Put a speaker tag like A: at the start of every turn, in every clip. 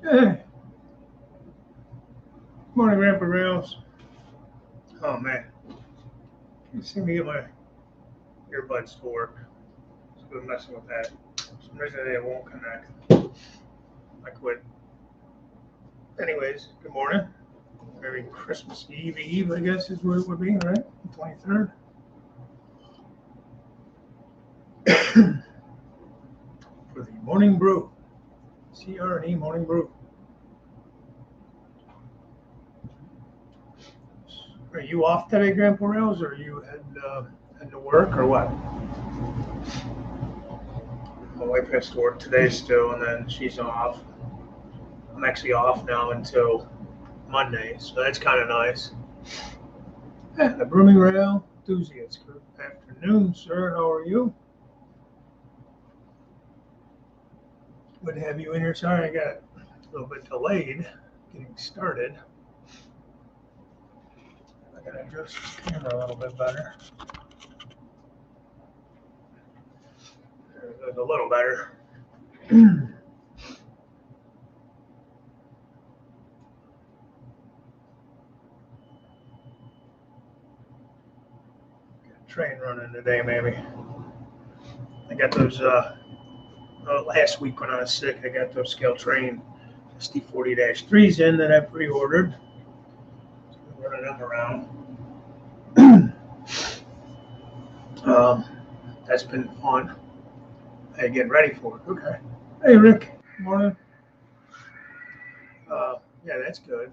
A: Hey, morning, Grandpa Rails. Oh man, you see me get my earbuds to work. I've been messing with that. For some reason they won't connect. I quit. Anyways, good morning. Merry Christmas Eve, I guess is what it would be, right? The 23rd. For the morning brew. CR&E morning brew. Are you off today, Grandpa Rails, or are you heading to work, or what? My wife has to work today still, and then she's off. I'm actually off now until Monday, so that's kind of nice. Yeah, the Brooming Rail enthusiasts. Good afternoon, sir. How are you? Good to have you in here. Sorry, I got a little bit delayed getting started. I gotta adjust this camera a little bit better. There's a little better. Train running today, maybe. I got those. Last week when I was sick, I got those scale train SD40-3s in that I pre-ordered. So I'm running them around. That's been fun. I get ready for it. Okay. Hey, Rick. Morning. Yeah, that's good.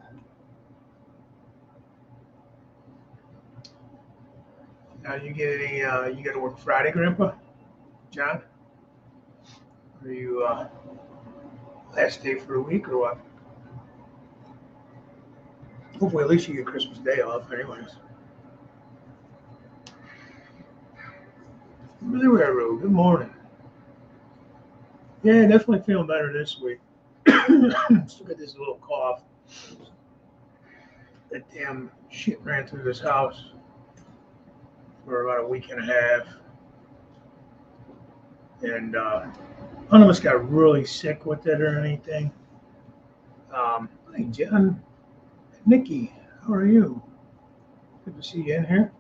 A: Now you get any? You got to work Friday, Grandpa? John? Are you last day for a week or what? Hopefully, at least you get Christmas Day off, anyways. Good morning. Yeah, definitely feeling better this week. Still got this little cough. That damn shit ran through this house for about a week and a half. And none of us got really sick with it or anything. Hey, John, Nikki, how are you? Good to see you in here.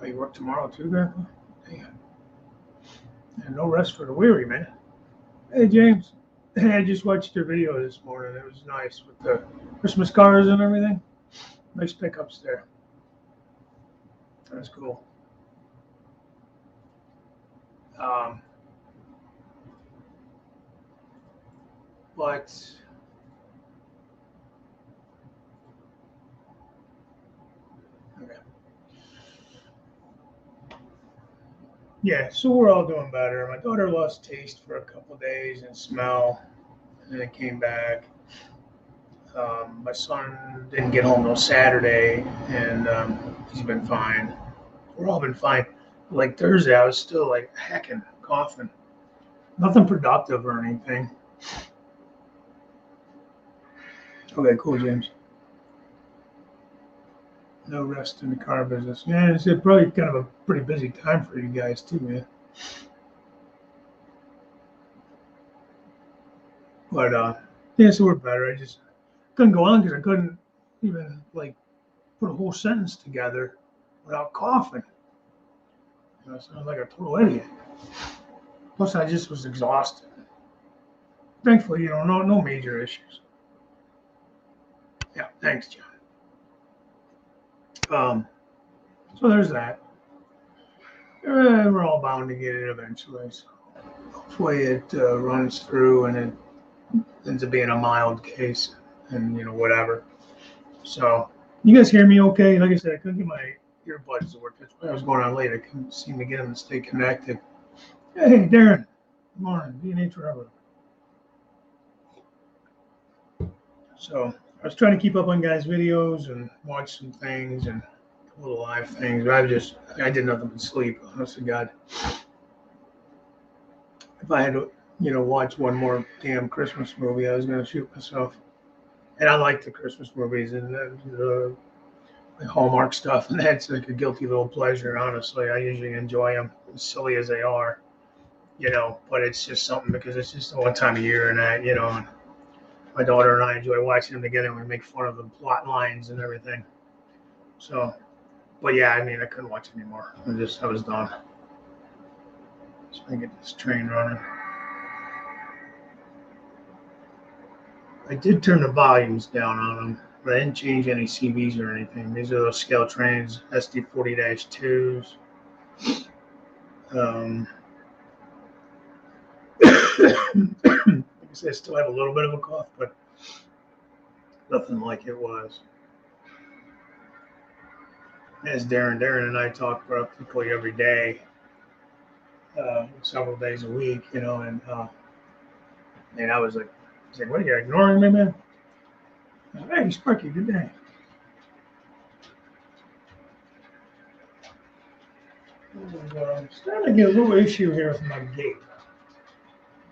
A: Oh, you work tomorrow too, Grandpa? Damn. And no rest for the weary, man. Hey, James. Hey, I just watched your video this morning. It was nice with the Christmas cars and everything. Nice pickups there. That's cool. But okay. Yeah, so we're all doing better. My daughter lost taste for a couple days and smell, and it came back. My son didn't get home till Saturday, and he's been fine. We're all been fine. Like Thursday, I was still like hacking, coughing. Nothing productive or anything. Okay, cool, James. No rest in the car business. Yeah, it's probably kind of a pretty busy time for you guys too, man. But yeah, so we're better. I just couldn't go on because I couldn't even like put a whole sentence together without coughing. I sounded like a total idiot. Plus, I just was exhausted. Thankfully, no major issues. Yeah, thanks, John. So there's that. We're all bound to get it eventually. So hopefully it runs through and it ends up being a mild case and whatever. So you guys hear me okay? Like I said, I couldn't get my earbuds to work. That's why I was going on late. I couldn't seem to get them to stay connected. Hey, Darren. Good morning. B&H Forever. So I was trying to keep up on guys' videos and watch some things and little live things. But I did nothing but sleep, honest to God. If I had to, watch one more damn Christmas movie, I was going to shoot myself. And I like the Christmas movies and the Hallmark stuff, and that's like a guilty little pleasure, honestly. I usually enjoy them, as silly as they are, but it's just something because it's just the one time a year and that, my daughter and I enjoy watching them together, and we make fun of the plot lines and everything. So, but yeah, I mean, I couldn't watch anymore. I was done. So I get this train running. I did turn the volumes down on them, but I didn't change any CVs or anything. These are those scale trains, SD40-2s. Like I said, I still have a little bit of a cough, but nothing like it was. As Darren and I talk practically every day, several days a week, and I was like, what are you ignoring me, man? Hey, Sparky, good day. I'm starting to get a little issue here with my gate.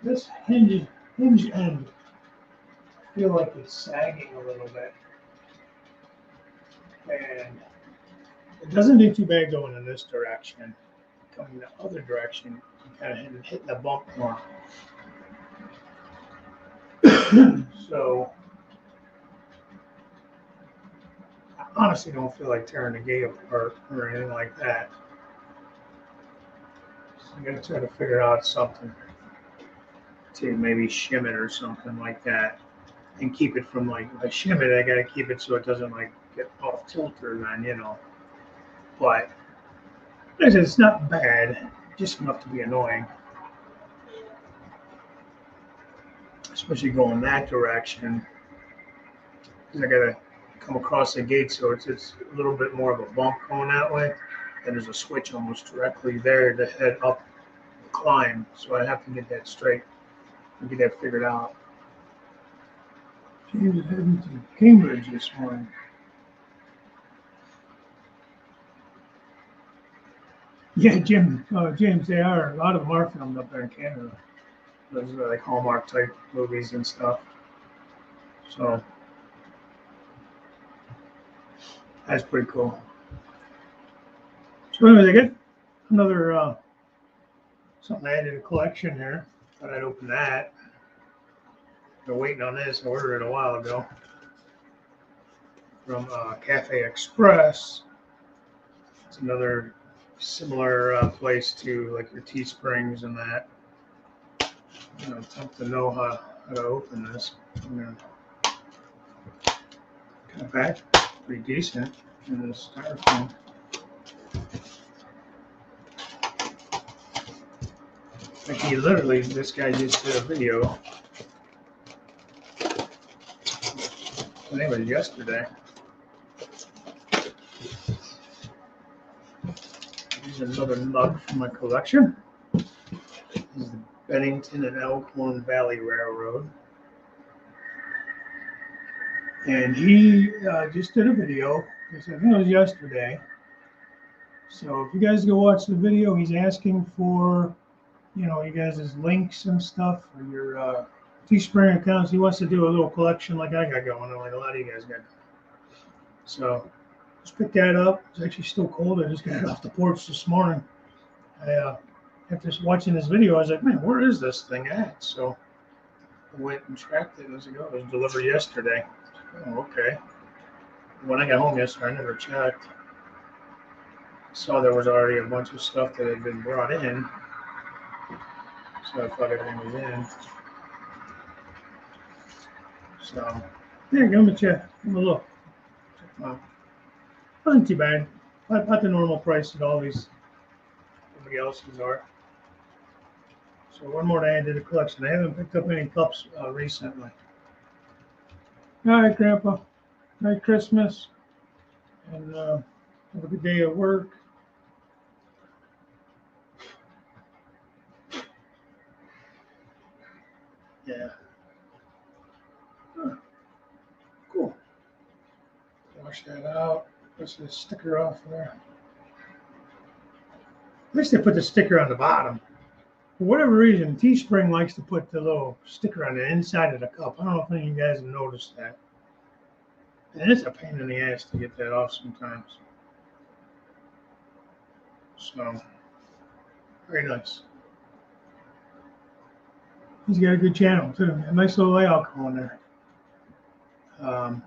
A: This hinge end, I feel like it's sagging a little bit. And it doesn't do too bad going in this direction. Coming the other direction, kind of hitting the bump more. So, I honestly don't feel like tearing the gate apart or anything like that. So I'm going to try to figure out something to maybe shim it or something like that. And keep it from like, if I shim it, I got to keep it so it doesn't like get off tilter then, But, like I said, it's not bad, just enough to be annoying. Especially going that direction. Because I got to come across the gate, so it's a little bit more of a bump going that way. And there's a switch almost directly there to head up the climb. So I have to get that straight and get that figured out. James is heading to Cambridge this morning. Yeah, James, they are. A lot of them are filmed up there in Canada. Those are like Hallmark type movies and stuff. So that's pretty cool. So anyways, I get another something I added to the collection here. Thought I'd open that. Been waiting on this. I ordered it a while ago from Cafe Express. It's another similar place to like your Teesprings and that. I'm gonna attempt to know how to open this. I'm gonna cut it back pretty decent in this styrofoam. Like this guy just did a video. I think it was yesterday. Here's another mug from my collection. This is the Bennington and Elkhorn Valley Railroad. And he just did a video. I think it was yesterday. So if you guys go watch the video, he's asking for, you guys' links and stuff for your Teespring accounts. He wants to do a little collection like I got going, like a lot of you guys got. So just pick that up. It's actually still cold. I just got it off the porch this morning. After watching this video, I was like, man, where is this thing at? So I went and tracked it. And I was like, oh, it was delivered yesterday. Oh, okay. When I got home yesterday, I never checked. Saw there was already a bunch of stuff that had been brought in. So I thought everything was in. So there you go, but yeah, have a look. Wasn't too bad. About the normal price that all these everybody else's are. So one more to add to the collection. I haven't picked up any cups recently. All right, Grandpa. Merry Christmas. And have a good day at work. Yeah. Huh. Cool. Wash that out. Push the sticker off there. At least they put the sticker on the bottom. For whatever reason, Teespring likes to put the little sticker on the inside of the cup. I don't know if any of you guys have noticed that. And it's a pain in the ass to get that off sometimes. So, very nice. He's got a good channel too. A nice little layout going there. Um,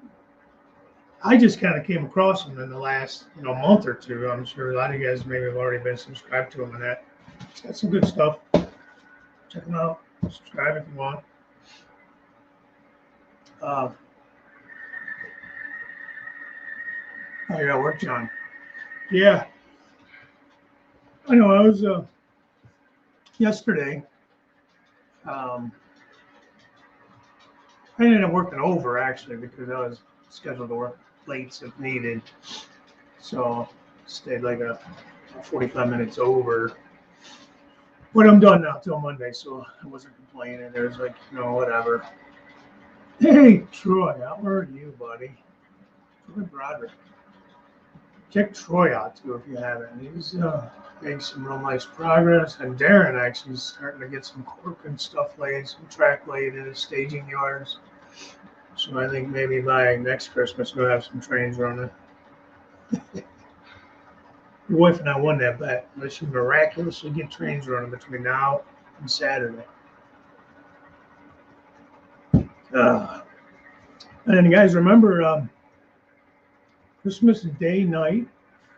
A: I just kind of came across them in the last month or two. I'm sure a lot of you guys maybe have already been subscribed to them and that. It's got some good stuff. Check them out. Subscribe if you want. Oh, yeah, work, John. Yeah, I know. I was yesterday. Um, I ended up working over actually because I was scheduled to work late if needed. So stayed like a 45 minutes over. But I'm done now till Monday, so I wasn't complaining. It was like, whatever. Hey, Troy, how are you, buddy? Troy Broderick. Check Troy out too if you haven't. He's making some real nice progress. And Darren actually is starting to get some cork and stuff laid, some track laid in his staging yards. So I think maybe by next Christmas we'll have some trains running. Your wife and I won that bet. Unless you miraculously get trains running between now and Saturday. And then you guys remember Christmas Day night,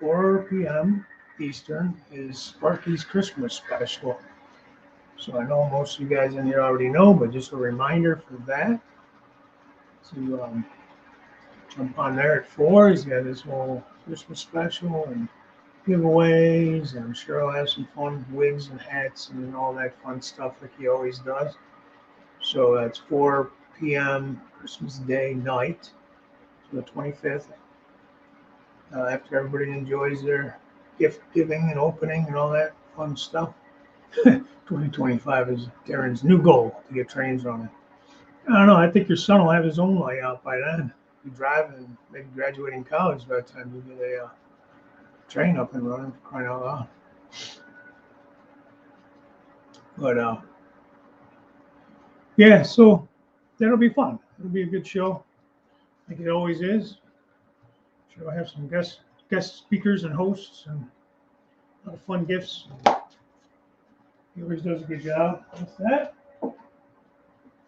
A: 4 p.m. Eastern, is Sparky's Christmas special. So I know most of you guys in here already know, but just a reminder for that to jump on there at 4. He's got his whole Christmas special and giveaways, and I'm sure he'll have some fun wigs and hats and all that fun stuff like he always does. So that's 4 p.m. Christmas Day night, so the 25th. After everybody enjoys their gift giving and opening and all that fun stuff. 2025 is Darren's new goal to get trains running. I don't know. I think your son will have his own layout by then. Be driving and maybe graduating college by the time you get a train up and running, for crying out loud. But yeah, so that'll be fun. It'll be a good show, like it always is. Sure, I'll have some guest speakers and hosts and a lot of fun gifts. He always does a good job with that.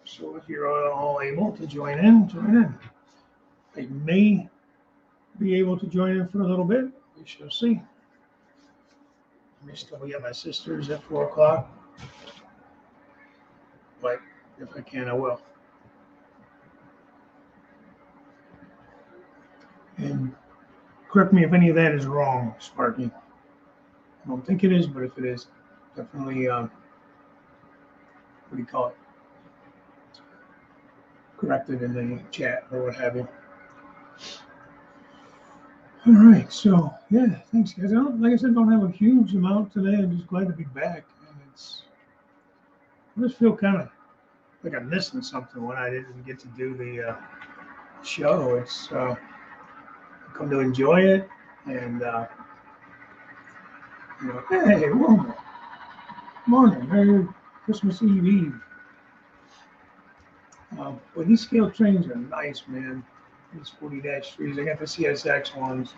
A: So if you're all able to join in. I may be able to join in for a little bit. We shall see. I may still be at my sister's at 4 o'clock. But if I can, I will. And correct me if any of that is wrong, Sparky. I don't think it is, but if it is, definitely, what do you call it? Correct it in the chat or what have you. All right, so yeah, thanks guys. Like I said, don't have a huge amount today. I'm just glad to be back, and I just feel kind of like I'm missing something when I didn't get to do the show. It's I come to enjoy it, and hey, morning, Merry Christmas Eve. But these scale trains are nice, man. These 40-3s. I got the CSX ones.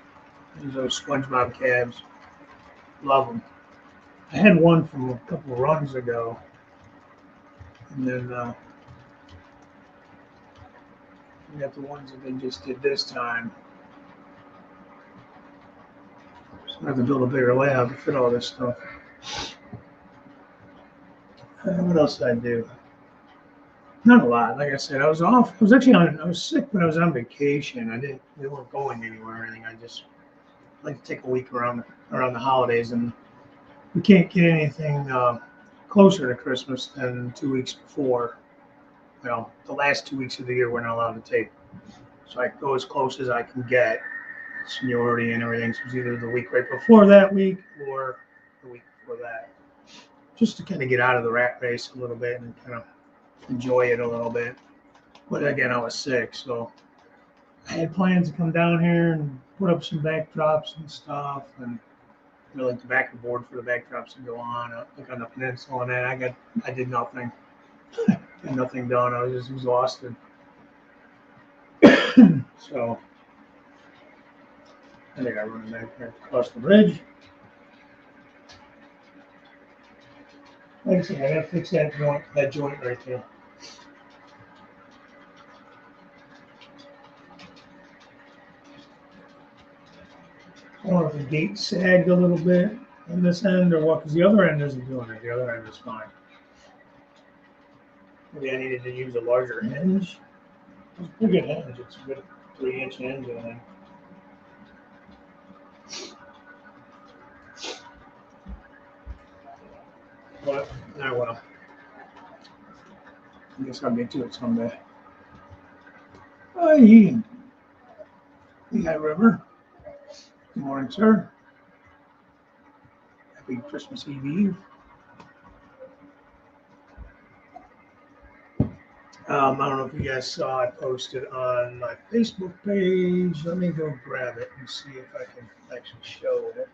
A: These are SpongeBob cabs. Love them. I had one from a couple of runs ago. And then we got the ones that they just did this time. So I have to build a bigger layout to fit all this stuff. What else did I do? Not a lot. Like I said, I was off. I was sick, but I was on vacation. We weren't going anywhere or anything. I just like to take a week around the holidays, and we can't get anything closer to Christmas than 2 weeks before. The last 2 weeks of the year we're not allowed to take. So I go as close as I can get, seniority and everything. So it's either the week right before that week or the week before that. Just to kind of get out of the rat race a little bit and kind of enjoy it a little bit. But again, I was sick, so I had plans to come down here and put up some backdrops and stuff, and like the backer board for the backdrops to go on, like on the peninsula and that. I did nothing. Got nothing done. I was just exhausted. So I think I run back there across the bridge. Like I said, I gotta fix that joint right there. I don't know if the gate sagged a little bit on this end or what, because the other end isn't doing it. The other end is fine. Maybe I needed to use a larger hinge. It's a pretty good hinge. It's a good 3-inch hinge, I think. But, well. I guess I'll get to it someday. Hi, Lehigh River. Good morning, sir. Happy Christmas Eve. I don't know if you guys saw, I posted on my Facebook page. Let me go grab it and see if I can actually show it.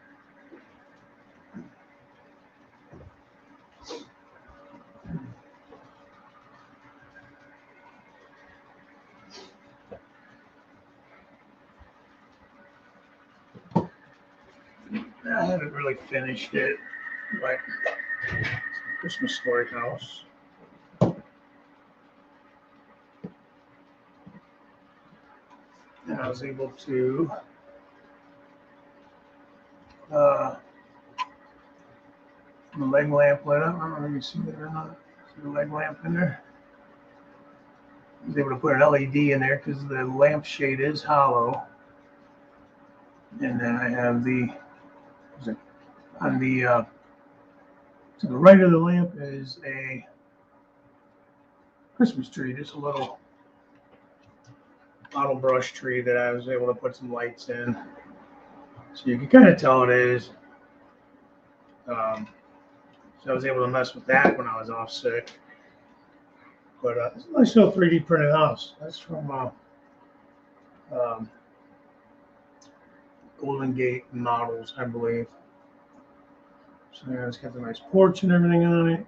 A: I haven't really finished it, but it's a Christmas story house. And I was able to the leg lamp lit up. I don't know if you see it or not. See the leg lamp in there? I was able to put an LED in there because the lamp shade is hollow. And then I have on the to the right of the lamp is a Christmas tree, just a little bottle brush tree that I was able to put some lights in. So you can kind of tell it is. So I was able to mess with that when I was off sick. But it's a nice little 3D printed house. That's from Golden Gate Models, I believe. So yeah, it's got the nice porch and everything on it.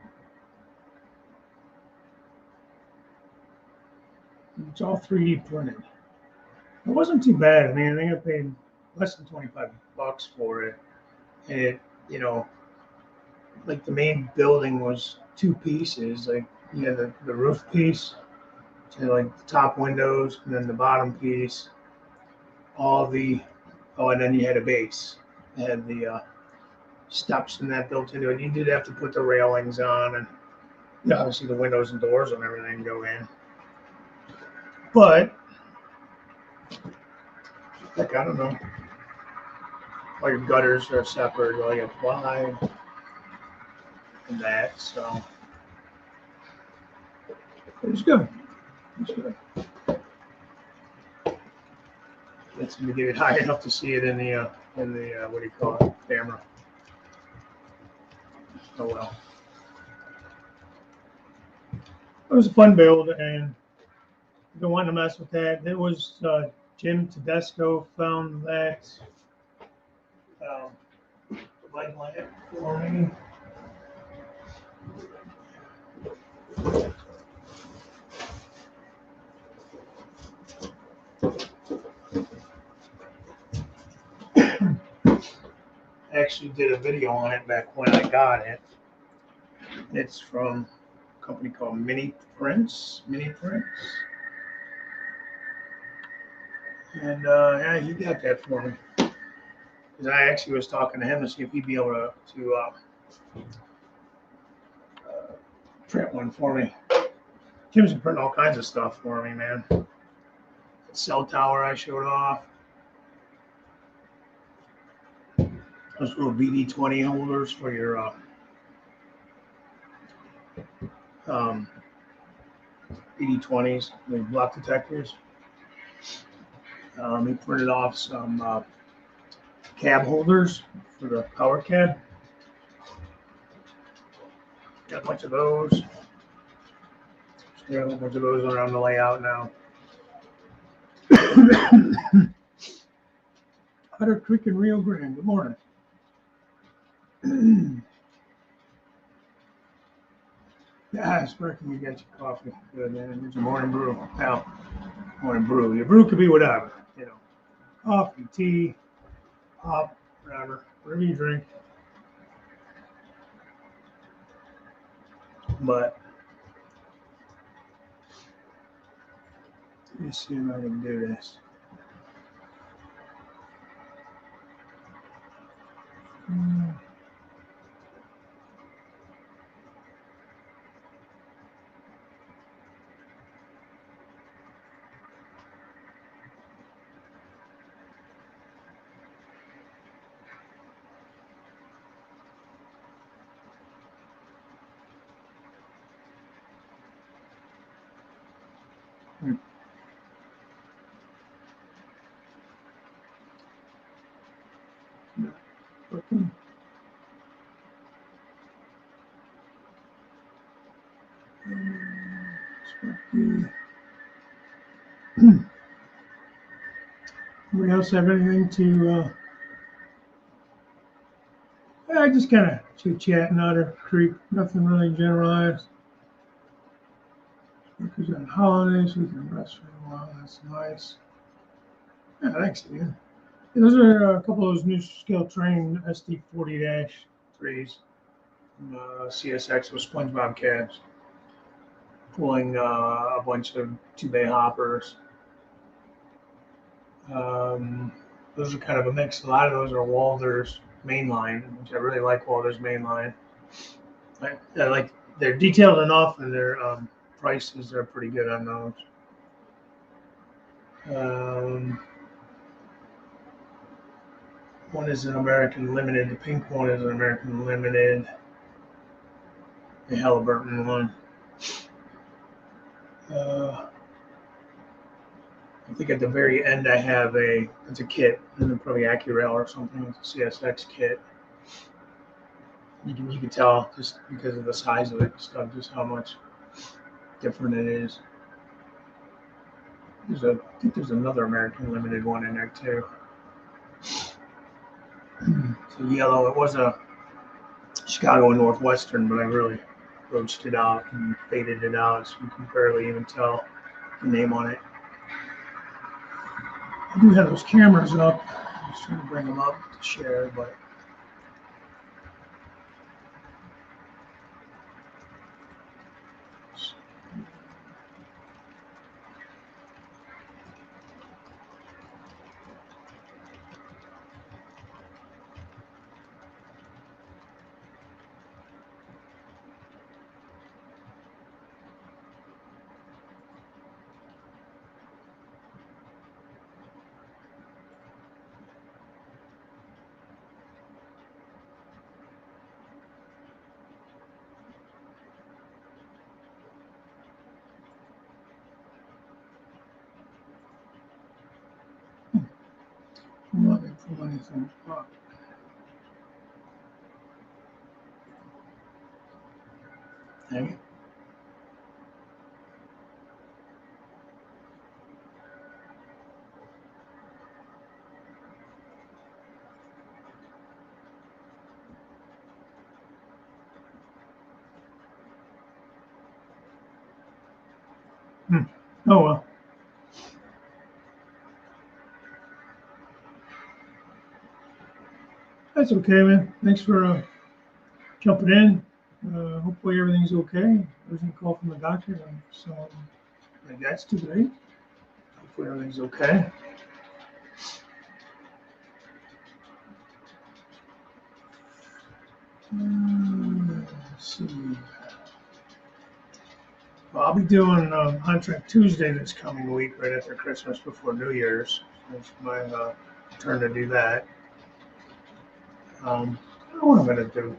A: It's all 3D printed. It wasn't too bad. I mean, I think I paid less than $25 for it. And it, like the main building was two pieces. Like you had the roof piece, so like the top windows, and then the bottom piece. And then you had a base. It had the steps and that built into it. You did have to put the railings on, and obviously the windows and doors and everything go in. But like I don't know, all your gutters are separate. All you have wide and that, so it was good. It was good. Let's get it high enough to see it in the what do you call it, camera. Oh well. It was a fun build, and if you want to mess with that, it was Jim Tedesco found that light lamp for me. Actually did a video on it back when I got it. It's from a company called Mini Prints. And yeah, he got that for me. Because I actually was talking to him to see if he'd be able to print one for me. Jim's been printing all kinds of stuff for me, man. The cell tower I showed off. Those little BD20 holders for your BD20s, the block detectors. He printed off some cab holders for the power cab. Got a bunch of those. Got a bunch of those around the layout now. Otter Creek and Rio Grande. Good morning. Yeah, Sparky, you got your coffee. Good, man. Here's your morning brew. Now, morning brew. Your brew could be whatever, coffee, tea, pop, whatever you drink. But let me see if I can do this. Hmm. Not working. Anybody else have anything to? I just kind of chit chat, not a creep, nothing really generalized. Workers on holidays, we can rest for a while. That's nice. Yeah, thanks, Ian. Yeah, those are a couple of those new scale train SD40-3s, CSX with SpongeBob cabs, pulling a bunch of 2-bay hoppers. Those are kind of a mix. A lot of those are Walters mainline, which I really like Walters mainline. I like they're detailed enough, and their prices are pretty good on those. Um, One is an American Limited. The pink one is an American Limited. The Halliburton one. I think at the very end I have it's a kit, and then probably AccuRail or something. It's a CSX kit. You can tell just because of the size of it, stuff, just how much different it is. I think there's another American Limited one in there too. So yellow. It was a Chicago and Northwestern, but I really roached it out and faded it out, so you can barely even tell the name on it. I do have those cameras up. I was trying to bring them up to share, but I'm not going to pull anything up. Dang it. Oh well. That's okay, man. Thanks for jumping in. Hopefully everything's okay. There's a call from the doctor, so that's too late. Hopefully everything's okay. Let's see. Well, I'll be doing On Track Tuesday this coming week, right after Christmas, before New Year's. It's my turn to do that. I don't know what I'm gonna do.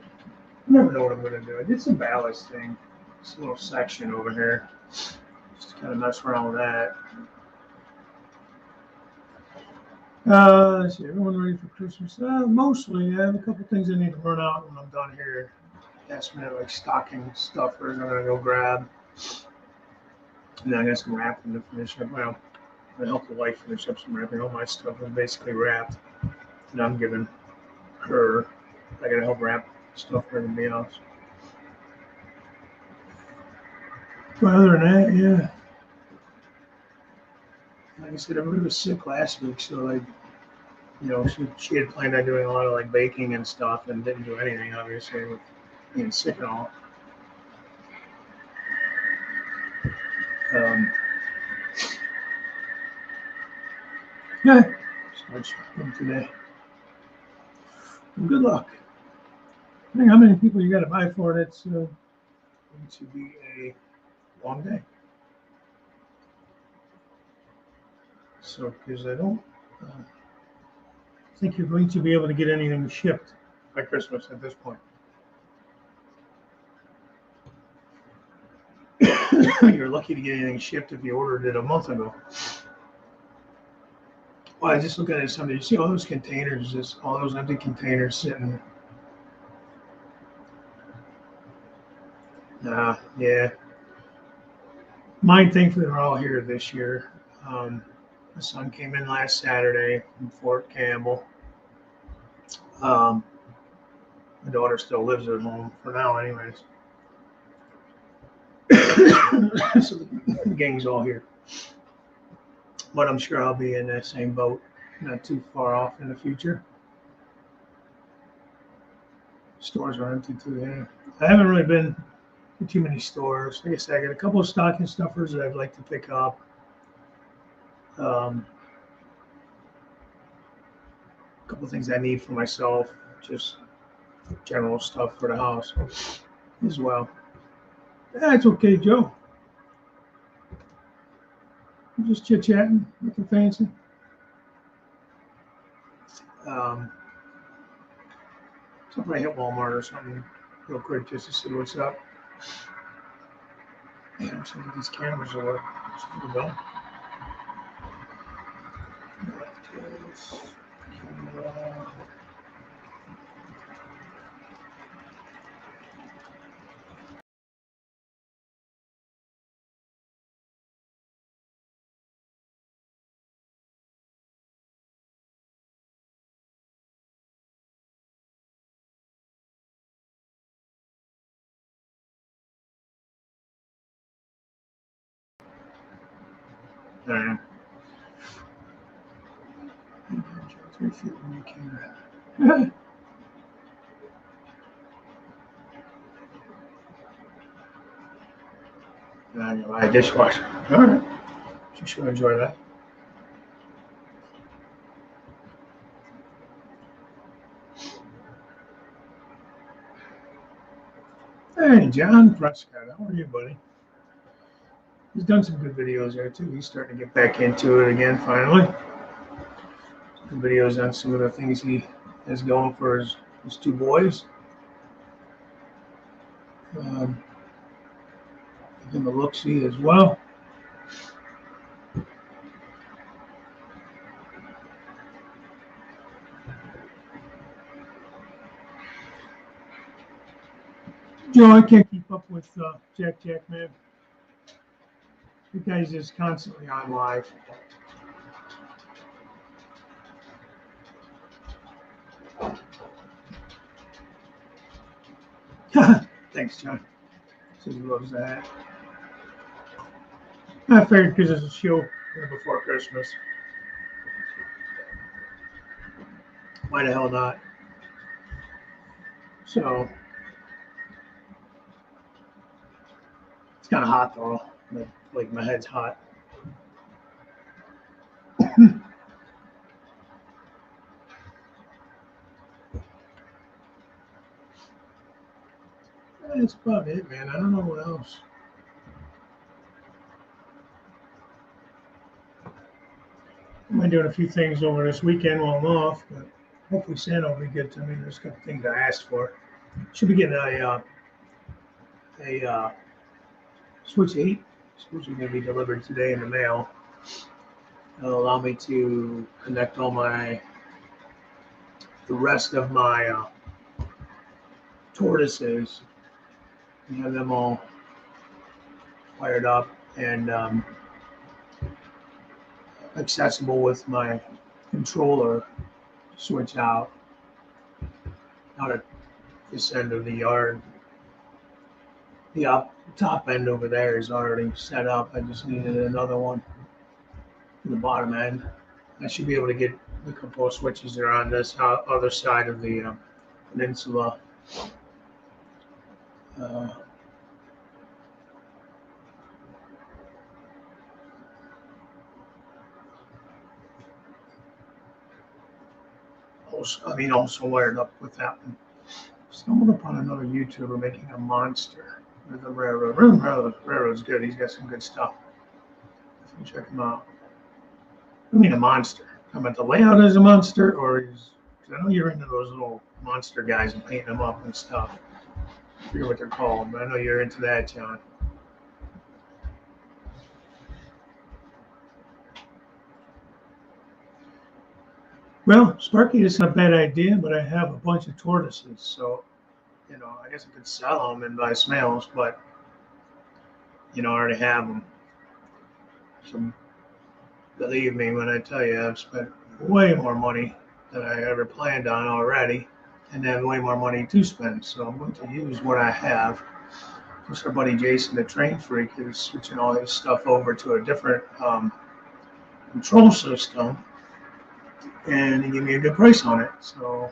A: I never know what I'm gonna do. I did some ballasting, this little section over here, just to kind of mess around with that. Let's see, everyone ready for Christmas? Mostly. I have a couple things I need to run out when I'm done here. Last minute, like stocking stuffers, I'm gonna go grab. And then I got some wrapping to finish up. Well, I helped the wife finish up some wrapping. All my stuff is basically wrapped, and I'm giving her. I gotta help wrap stuff for everybody else. But other than that, yeah. Like I said, everybody was sick last week, so like, she had planned on doing a lot of like baking and stuff, and didn't do anything obviously with being sick and all. Um, yeah, start shopping today. Well, good luck. I think how many people you got to buy for it? It's going to be a long day. So, because I don't think you're going to be able to get anything shipped by Christmas at this point. You're lucky to get anything shipped if you ordered it a month ago. Well, I just look at it Sunday. You see all those containers, just all those empty containers sitting. Yeah. Mine, thankfully, are all here this year. My son came in last Saturday from Fort Campbell. Um, my daughter still lives at home for now, anyways. So the gang's all here. But I'm sure I'll be in that same boat, not too far off in the future. Stores are empty too, yeah. I haven't really been to too many stores. Like I said, I got a couple of stocking stuffers that I'd like to pick up. A couple of things I need for myself, just general stuff for the house as well. That's okay, Joe. I'm just chit chatting, nothing fancy. So I'll probably hit Walmart or something real quick just to see what's up. Man, I'm trying to get these cameras to work. There we go. All right. 3 feet from the camera. I got my dishwasher. All right. You should enjoy that. Hey, John Prescott. How are you, buddy? He's done some good videos there, too. He's starting to get back into it again, finally. Some videos on some of the things he has going for his 2 boys. Give him a look-see as well. Joe, I can't keep up with Jack, man. The guy's just constantly on live. Thanks, John. Says he loves that. I figured because it's a show before Christmas. Why the hell not? So it's kind of hot though. Like my head's hot. That's about it, man. I don't know what else. I might doing a few things over this weekend while I'm off, but hopefully Santa will be good to me. There's a couple things I asked for. Should be getting a Switch 8. Switch is going to be delivered today in the mail. It'll allow me to connect all the rest of my tortoises and have them all fired up and accessible with my controller. Switch out at this end of the yard. The top end over there is already set up. I just needed another one in the bottom end. I should be able to get a couple of switches that are on this other side of the peninsula. Also wired up with that one. Stumbled upon another YouTuber making a monster with a railroad. Railroad's good. He's got some good stuff. Check him out. I mean, a monster. I'm at the layout as a monster, or I know you're into those little monster guys and painting them up and stuff. I forget what they're called, but I know you're into that, John. Well, Sparky isn't a bad idea, but I have a bunch of tortoises, so I guess I could sell them and buy snails, but I already have them. So believe me when I tell you, I've spent way more money than I ever planned on already, and then way more money to spend. So I'm going to use what I have. Plus, our buddy Jason, the train freak, is switching all his stuff over to a different control system, and he gave me a good price on it. So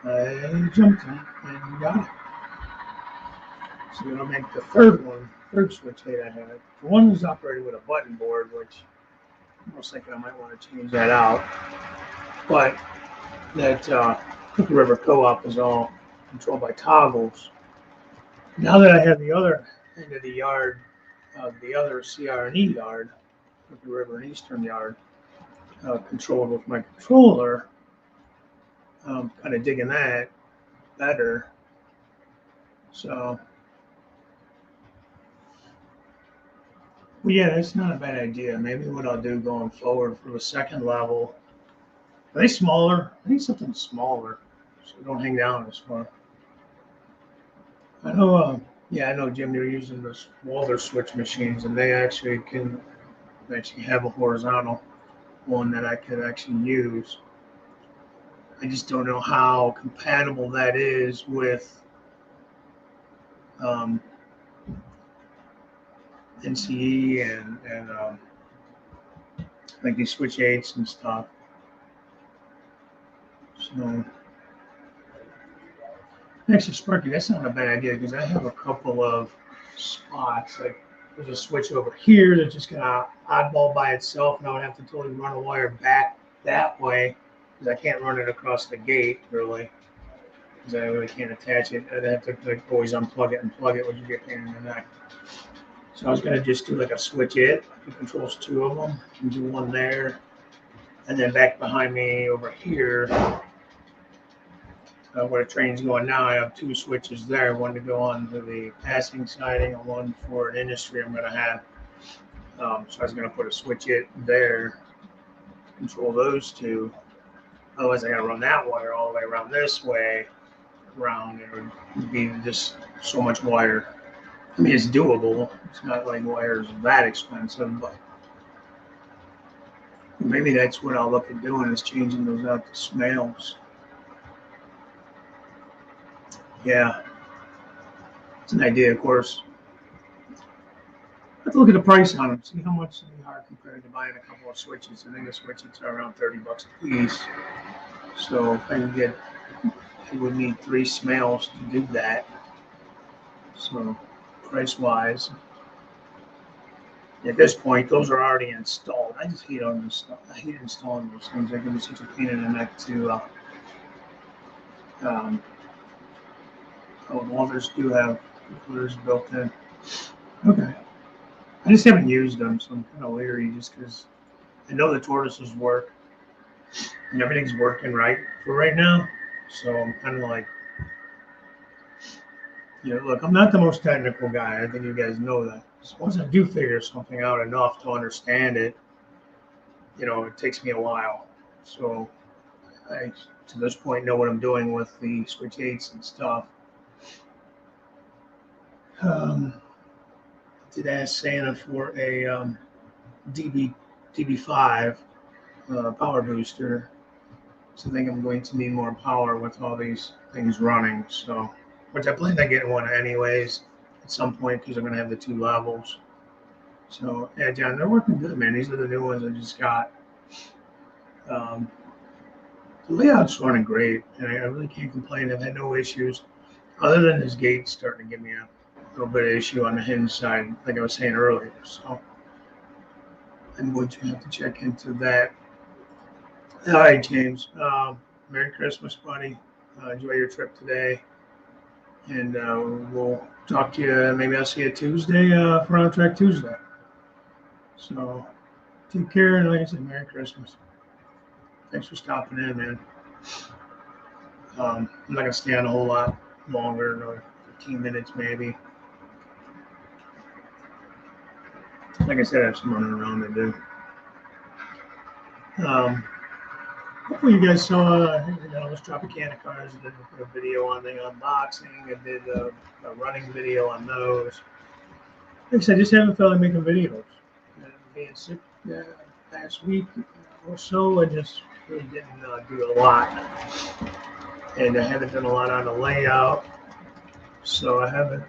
A: I jumped in and got it. So it'll make the third switch height I had. The one was operated with a button board, which I was thinking I might want to change that out. But that Cookie River Co-op is all controlled by toggles. Now that I have the other end of the yard, the other CR&E yard, Cookie River and Eastern yard, controlled with my controller, I'm kind of digging that better. So, well, yeah, that's not a bad idea. Maybe what I'll do going forward for the second level, are they smaller? I need something smaller so they don't hang down as far. I know, I know, Jim, you're using the Walther switch machines, and they actually can actually have a horizontal one that I could actually use. I just don't know how compatible that is with um, NCE and like these switch 8s and stuff. So, actually, Sparky, that's not a bad idea because I have a couple of spots. Like, there's a switch over here that's just gonna oddball by itself, and I would have to totally run a wire back that way because I can't run it across the gate really. Because I really can't attach it. I'd have to like always unplug it and plug it, which would get a pain in the neck. So I was gonna just do like a switch it. It controls two of them, and do one there, and then back behind me over here, where the train's going now, I have two switches there. One to go on to the passing siding, and one for an industry I'm gonna have. So I was gonna put a switch it there, control those two. Otherwise, I gotta run that wire all the way around this way. Around it would be just so much wire. I mean, it's doable. It's not like wires that expensive, but maybe that's what I'll look at doing is changing those out to snails. Yeah, it's an idea, of course. I have to look at the price on them, see how much they are compared to buying a couple of switches. I think the switches are around $30 a piece. So if I can get, I would need 3 snails to do that. So price wise, at this point, those are already installed. I just hate on this stuff. I hate installing those things. They can be such a pain in the neck to. Walters do have coolers built in. Okay. I just haven't used them, so I'm kind of leery just because I know the tortoises work and everything's working right for right now. So I'm kind of like, look, I'm not the most technical guy. I think you guys know that. So once I do figure something out enough to understand it, it takes me a while. So I, to this point, know what I'm doing with the switch 8s and stuff. Did ask Santa for a DB5 power booster. So I think I'm going to need more power with all these things running. So, which I plan on getting one anyways at some point because I'm going to have the 2 levels. So, yeah, John, they're working good, man. These are the new ones I just got. The layout's running great, and I really can't complain. I've had no issues other than this gate starting to give me a little bit of issue on the hinge side, like I was saying earlier. So I'm going to have to check into that. All right, James. Merry Christmas, buddy. Enjoy your trip today. And we'll talk to you. Maybe I'll see you Tuesday for On Track Tuesday. So take care. And like I said, Merry Christmas. Thanks for stopping in, man. I'm not going to stay on a whole lot longer, another 15 minutes maybe. Like I said, I have some running around to do. Hopefully you guys saw, let's drop a can of cars. I did a video on the unboxing. I did a running video on those. Like I said, I just haven't felt like making videos. Being sick last week or so, I just really didn't do a lot. And I haven't done a lot on the layout. So I haven't,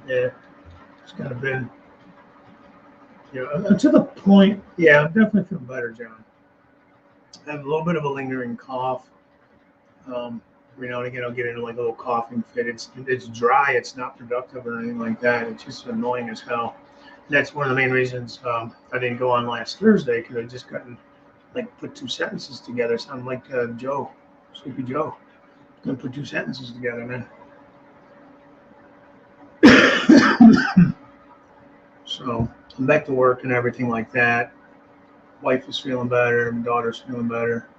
A: it's kind of been, to the point, I'm definitely feeling better, John. I have a little bit of a lingering cough. Every now and again, I'll get into like a little coughing fit. It's dry. It's not productive or anything like that. It's just annoying as hell. And that's one of the main reasons I didn't go on last Thursday, because I just couldn't put two sentences together. Sound like Joe, Sleepy Joe. Couldn't put two sentences together, man. So I'm back to work and everything like that. Wife is feeling better. My daughter's feeling better.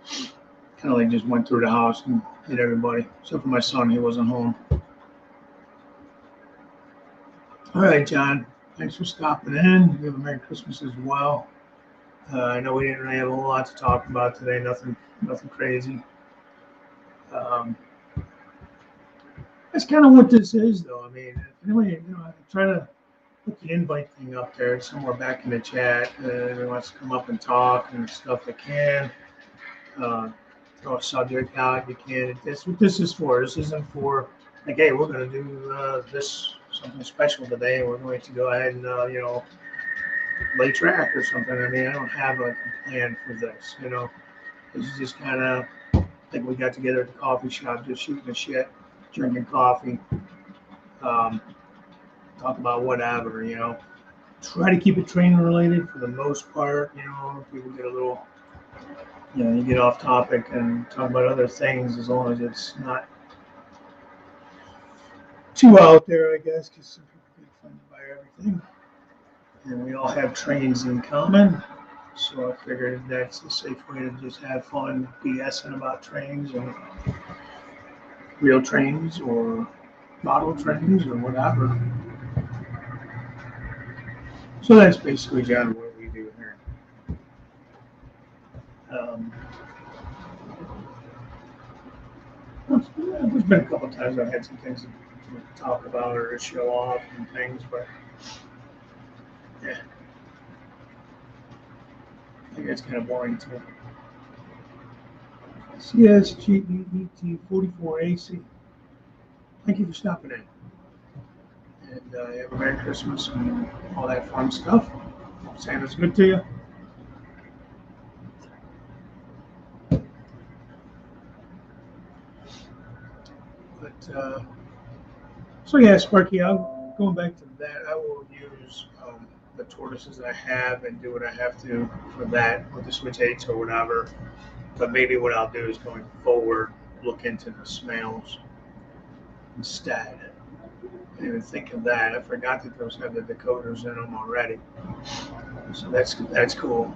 A: Kind of just went through the house and hit everybody, except for my son. He wasn't home. All right, John. Thanks for stopping in. You have a Merry Christmas as well. I know we didn't really have a whole lot to talk about today. Nothing crazy. That's kind of what this is, though. I mean, anyway, I try to put the invite thing up there somewhere back in the chat. Anyone wants to come up and talk and stuff, they can. Throw a subject out, you can. That's what this is for. This isn't for hey, we're going to do this something special today. We're going to go ahead and lay track or something. I mean, I don't have a plan for this. This is just kind of like we got together at the coffee shop, just shooting the shit, drinking coffee, talk about whatever. Try to keep it training related for the most part. People get a little. You get off topic and talk about other things, as long as it's not too out there, I guess, because some people get offended by everything. And we all have trains in common, so I figured that's a safe way to just have fun BSing about trains and real trains or model trains or whatever. So that's basically, John, what we do here. There's been a couple of times I've had some things to talk about or to show off and things, but yeah, I think it's kind of boring too. CSGEET44AC. Thank you for stopping in. And have a Merry Christmas and all that fun stuff. Santa's good to you. But so yeah, Sparky, going back to that, I will use the tortoises I have and do what I have to for that with the Switch 8s or whatever. But maybe what I'll do is going forward, look into the snails instead. I didn't even think of that. I forgot that those have the decoders in them already. So that's cool.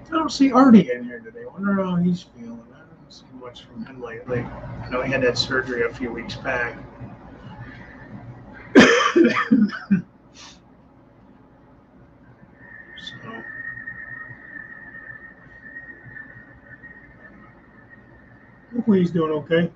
A: I don't see Artie in here today. I wonder how he's feeling. I haven't seen much from him lately. I know he had that surgery a few weeks back. So, hopefully he's doing okay.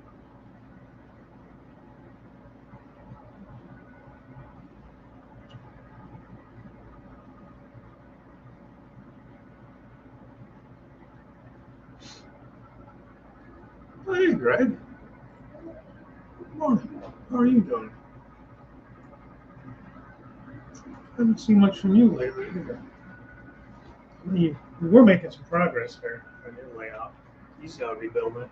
A: Oh, hey, Greg. Good morning. How are you doing? I haven't seen much from you lately either. We're making some progress there on your layout. He's rebuilding.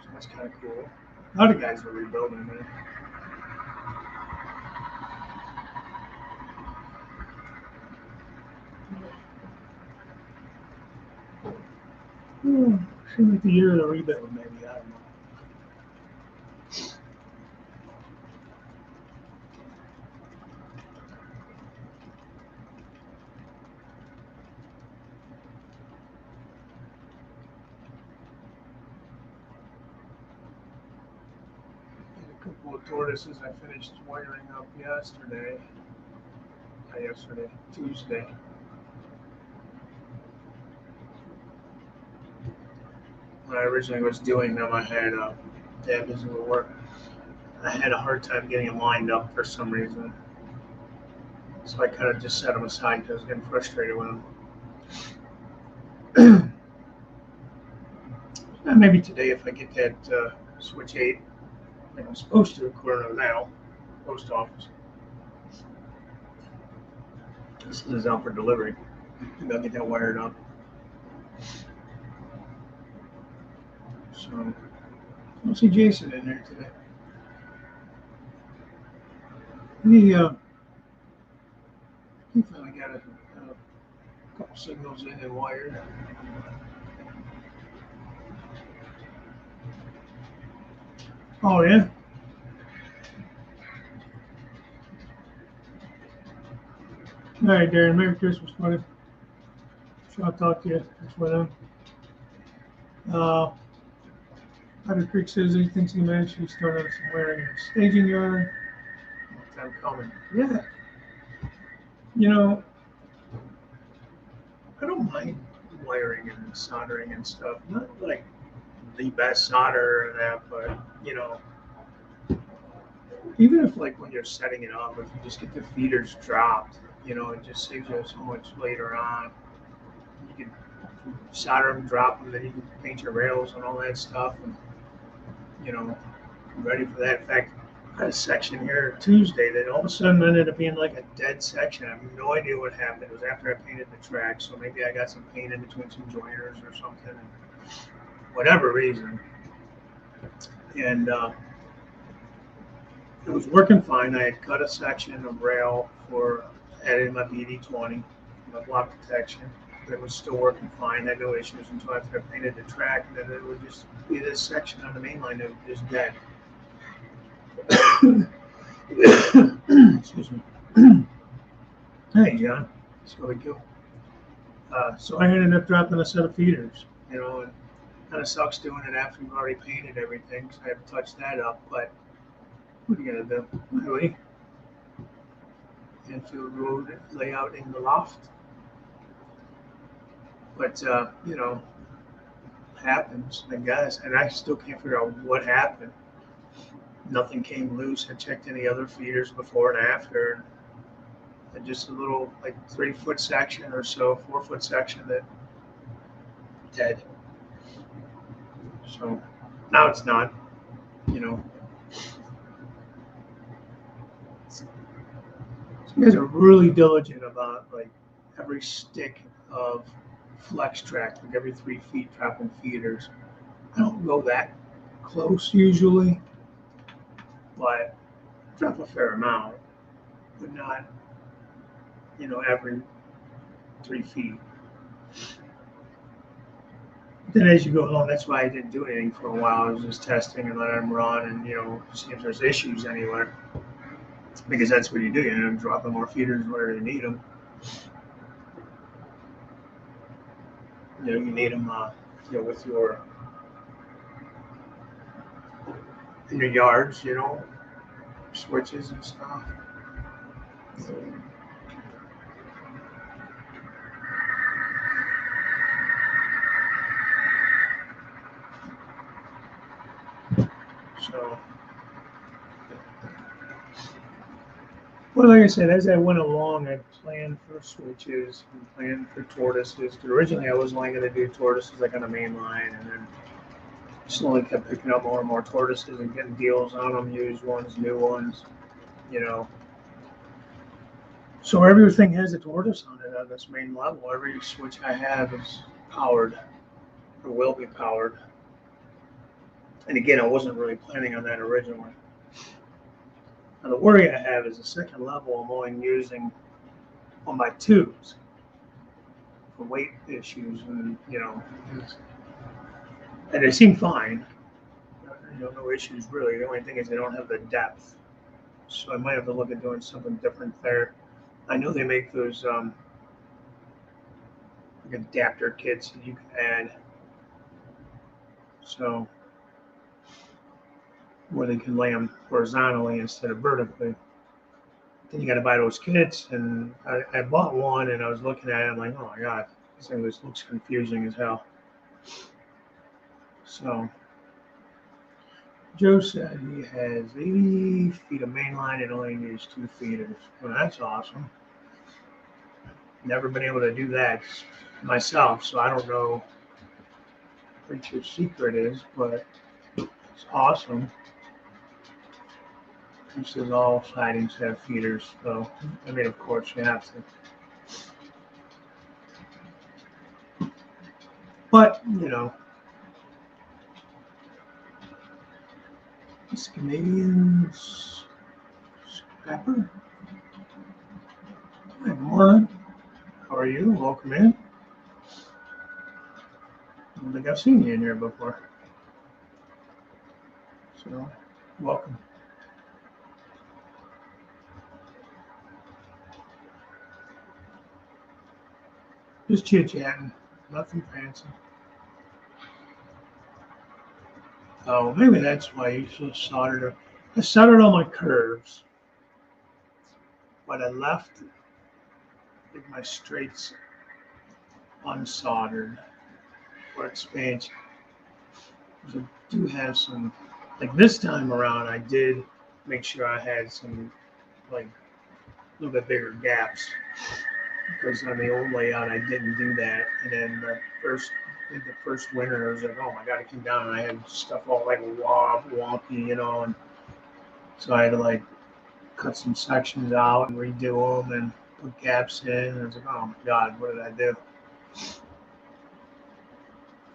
A: So that's kind of cool. A lot of guys are rebuilding, man. Seems like the year of the rebuild, maybe. I don't know. A couple of tortoises I finished wiring up yesterday. Tuesday. when I originally was doing them, I had Dad was at work. I had a hard time getting them lined up for some reason, so I kind of just set them aside because I was getting frustrated with them. And maybe today, if I get that switch 8, like I'm supposed to, according to now, post office. This is out for delivery. Maybe I'll get that wired up. So, I don't see Jason in there today. He finally got a couple signals in and wired. Oh, yeah? All right, Darren. Merry Christmas, buddy. Sure, I'll talk to you. Thanks for them. Otter Creek says he thinks he managed to start out some wiring in the staging yard. I'm coming. Yeah. You know, I don't mind wiring and soldering and stuff. Not like the best solder and that, but even if like when you're setting it up, if you just get the feeders dropped, it just saves you so much later on. You can solder them, drop them, then you can paint your rails and all that stuff, and be ready for that. In fact, I had a section here Tuesday that all of a sudden ended up being like a dead section. I have no idea what happened. It was after I painted the track, so maybe I got some paint in between some joiners or something, whatever reason. And it was working fine. I had cut a section of rail for adding my BD20, my block protection. It was still working fine. I had no issues until after I painted the track, and then it would just be this section on the main line that was just dead. Excuse me. Hey, John. That's really cool. So I ended up dropping a set of feeders, and kind of sucks doing it after you've already painted everything, so I have to touch that up. But what are you going to do? Really? Infield road layout in the loft. But, happens, I guess. And I still can't figure out what happened. Nothing came loose. I checked any other feeders before and after. And just a little, like, 3-foot section or so, 4-foot section that dead. So now it's not, you know. You guys are really diligent about, like, every stick of flex track, like every 3 feet dropping feeders. I don't go that close usually, but drop a fair amount, but not, every 3 feet. Then as you go along, that's why I didn't do anything for a while. I was just testing and letting them run and, see if there's issues anywhere. Because that's what you do. You end up dropping more feeders where you need them. You need them, with in your yards, switches and stuff. So, well, like I said, as I went along, I planned for switches and planned for tortoises. Because originally I was only going to do tortoises like on the main line, and then slowly kept picking up more and more tortoises and getting deals on them, used ones, new ones, you know. So everything has a tortoise on it on this main level. Every switch I have is powered or will be powered. And again, I wasn't really planning on that originally. Now the worry I have is the second level I'm only using on my tubes for weight issues, and and they seem fine. No issues really. The only thing is they don't have the depth, so I might have to look at doing something different there. I know they make those like adapter kits that you can add, so where they can lay them horizontally instead of vertically. Then you got to buy those kits, and I bought one, and I was looking at it, I'm like, oh my god, this thing looks confusing as hell. So Joe said he has 80 feet of main line and only needs 2 feeders. Well, that's awesome. Never been able to do that myself, so I don't know what your secret is, but it's awesome. He says all sidings have feeders, so I mean, of course, you have to. But, you know, this Canadian scrapper. Good morning. How are you? Welcome in. I don't think I've seen you in here before. So, welcome. Just chit-chatting. Nothing fancy. Oh, maybe that's why you so soldered. I soldered all my curves, but I left like my straights unsoldered for expansion. So I do have some, like this time around, I did make sure I had some like a little bit bigger gaps because on the old layout I didn't do that. And then the first winter, I was like, oh my god, it came down and I had stuff all like wonky, you know, and so I had to like cut some sections out and redo them and put gaps in. And I was like, oh my god, what did I do?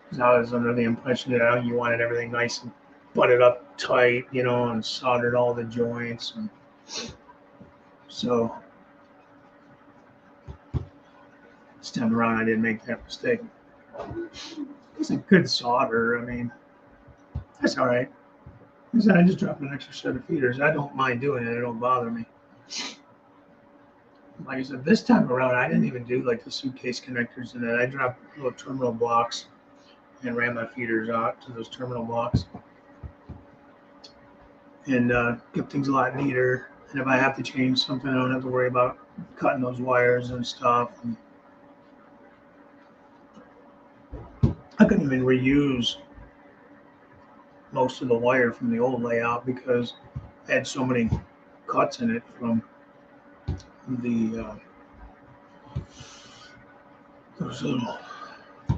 A: Because I was under the impression that you wanted everything nice and butted up tight, you know, and soldered all the joints. And so this time around, I didn't make that mistake. It's a good solder. I mean, that's all right. I just dropped an extra set of feeders. I don't mind doing it. It don't bother me. Like I said, this time around, I didn't even do like the suitcase connectors in it. I dropped little terminal blocks and ran my feeders out to those terminal blocks and kept things a lot neater. And if I have to change something, I don't have to worry about cutting those wires and stuff. And I couldn't even reuse most of the wire from the old layout because I had so many cuts in it from the those little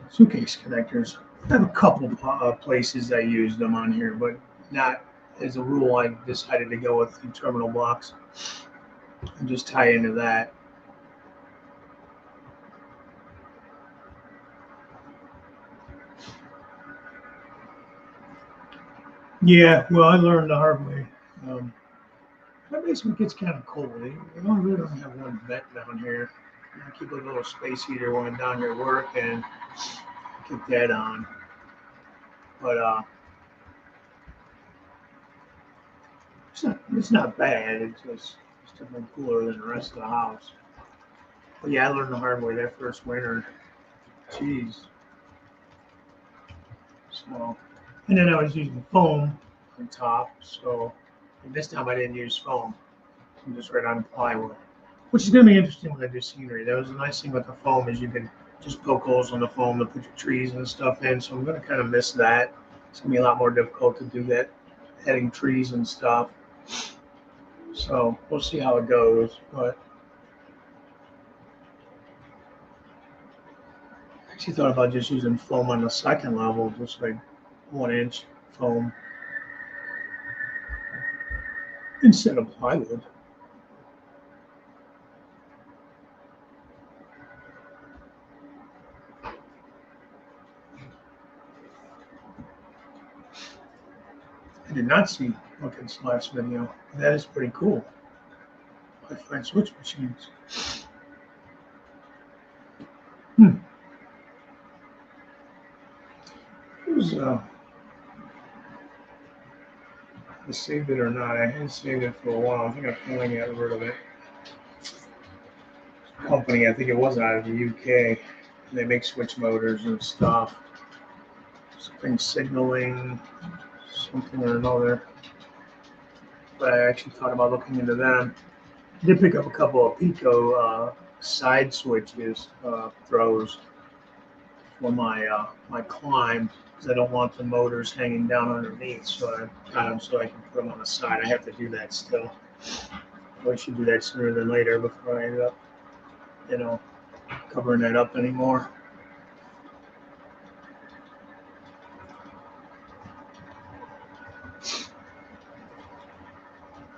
A: suitcase connectors. I have a couple places I used them on here, but not as a rule. I decided to go with the terminal blocks and just tie into that. Yeah, well, I learned the hard way. Um, my basement gets kind of cold. We really don't have one vent down here. I keep a little space heater when I'm down here at work and keep that on. But it's not bad. It's definitely cooler than the rest of the house. But yeah, I learned the hard way that first winter. Jeez. So, and then I was using foam on top. So this time I didn't use foam. I'm just right on plywood, which is going to be interesting when I do scenery. That was the nice thing with the foam is you can just poke holes on the foam to put your trees and stuff in. So I'm going to kind of miss that. It's going to be a lot more difficult to do that, adding trees and stuff. So we'll see how it goes. But I actually thought about just using foam on the second level, just like 1 inch foam instead of plywood. I did not see Bucket's last video. That is pretty cool. I find switch machines. Hmm. It was, I saved it or not. I hadn't saved it for a while. I think I finally got rid of it. Company, I think it was out of the UK. They make switch motors and stuff. Something signaling, something or another. But I actually thought about looking into them. I did pick up a couple of Pico side switches throws for my climb. because I don't want the motors hanging down underneath. So I got them so I can put them on the side. I have to do that still. I should do that sooner than later before I end up, covering that up anymore.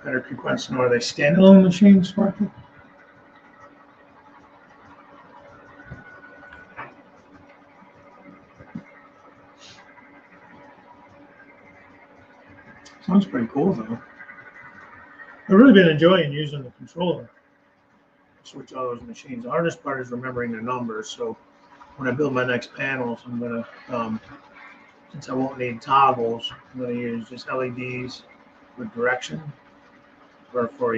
A: Better question, are they standalone machines, Sparky? Sounds pretty cool though. I've really been enjoying using the controller to switch all those machines. The hardest part is remembering the numbers. So when I build my next panels, I'm gonna, since I won't need toggles, I'm gonna use just LEDs with direction, or for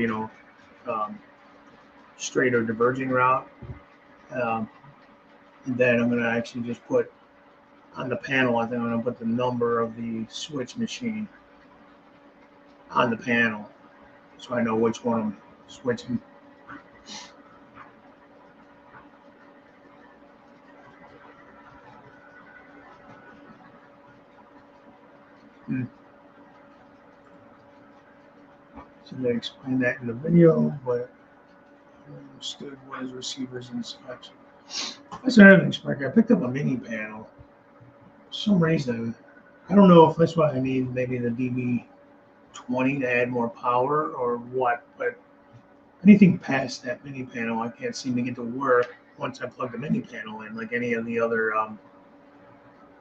A: straight or diverging route. Um, and then I'm gonna actually just put on the panel. I think I'm gonna put the number of the switch machine on the panel, so I know which one I'm switching. So they explain that in the video, but I understood what is receivers and such. That's another thing, Sparky. I picked up a mini panel. For some reason, I don't know if that's why I need maybe the DB20 to add more power or what, but anything past that mini panel, I can't seem to get to work once I plug the mini panel in, like any of the other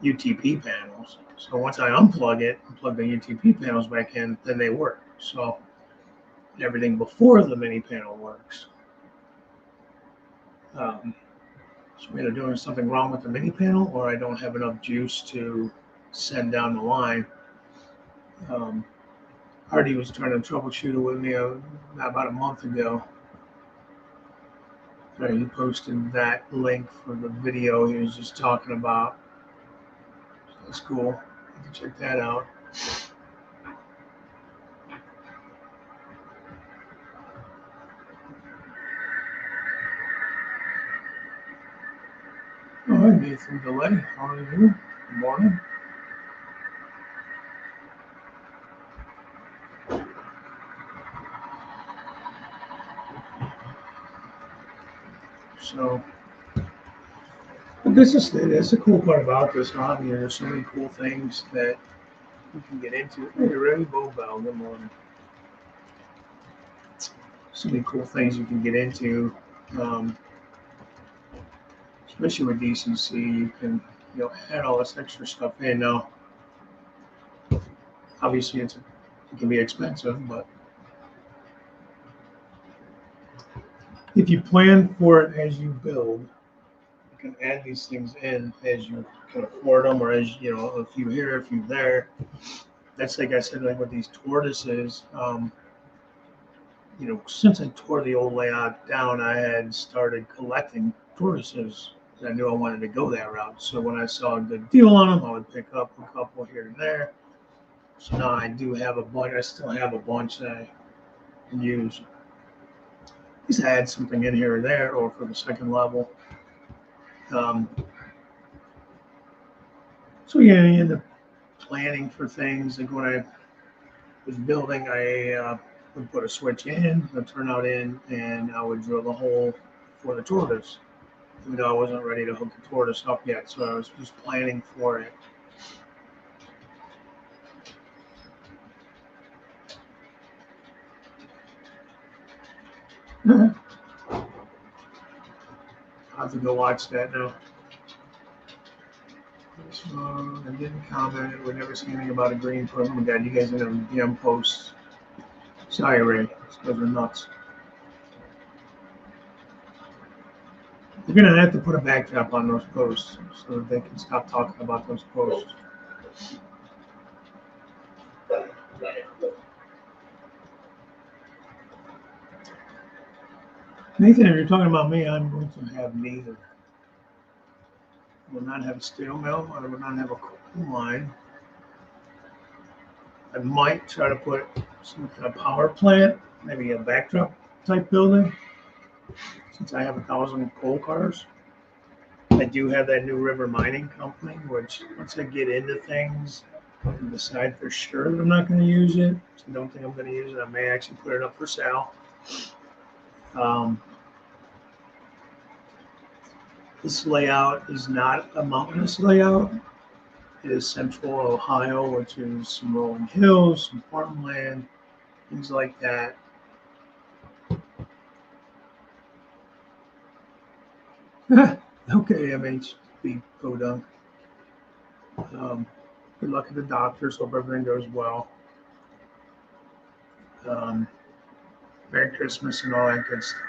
A: UTP panels. So once I unplug it and plug the UTP panels back in, then they work. So everything before the mini panel works. So either doing something wrong with the mini panel, or I don't have enough juice to send down the line. Hardy was trying to troubleshoot it with me about a month ago. He posted that link for the video he was just talking about. That's cool. You can check that out. Oh, hi, Nathan Delay. How are you? Good morning. So, but that's the cool part about this hobby. There's so many cool things that you can get into. Hey, Ray Bobel, good morning. So many cool things you can get into, especially with DCC. You can, add all this extra stuff in. Now, obviously, it can be expensive, but if you plan for it as you build, you can add these things in as you can afford them, or as a few here, a few there. That's like I said, like with these tortoises. Since I tore the old layout down, I had started collecting tortoises. I knew I wanted to go that route. So when I saw a good deal on them, I would pick up a couple here and there. So now I do have a bunch. I still have a bunch that I can use. Just add something in here or there, or for the second level. So yeah, you end up planning for things. Like when I was building, I would put a switch in, a turnout in, and I would drill the hole for the tortoise. Even though I wasn't ready to hook the tortoise up yet, so I was just planning for it. I'll have to go watch that now. I didn't comment. We never see anything about a green pro. Oh my God, you guys are gonna DM posts. Sorry, Ray. These guys are nuts. You're gonna have to put a backdrop on those posts so that they can stop talking about those posts. Nathan, if you're talking about me, I'm going to have neither. I will not have a steel mill. I will not have a coal line. I might try to put some kind of power plant, maybe a backdrop type building, since I have 1,000 coal cars. I do have that New River Mining Company, which once I get into things and decide for sure that I'm not going to use it, I don't think I'm going to use it, I may actually put it up for sale. This layout is not a mountainous layout. It is central Ohio, which is some rolling hills, some farmland, things like that. Okay, MHB podunk. Good luck at the doctors. Hope everything goes well. Merry Christmas and all that good stuff.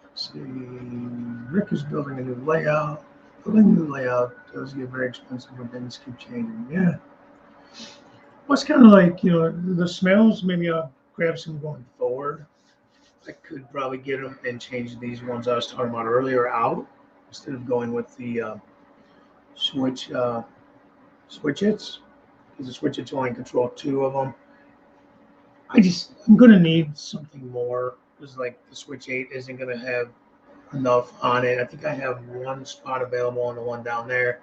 A: Let's see, Rick is building a new layout. Building a new layout does get very expensive when things keep changing. Yeah. Well, it's kind of like, the smells. Maybe I'll grab some going forward. I could probably get them and change these ones I was talking about earlier out instead of going with the switch switch hits, because the switch hits only control 2 of them. I'm gonna need something more, because like the switch 8 isn't gonna have enough on it. I think I have one spot available on the one down there,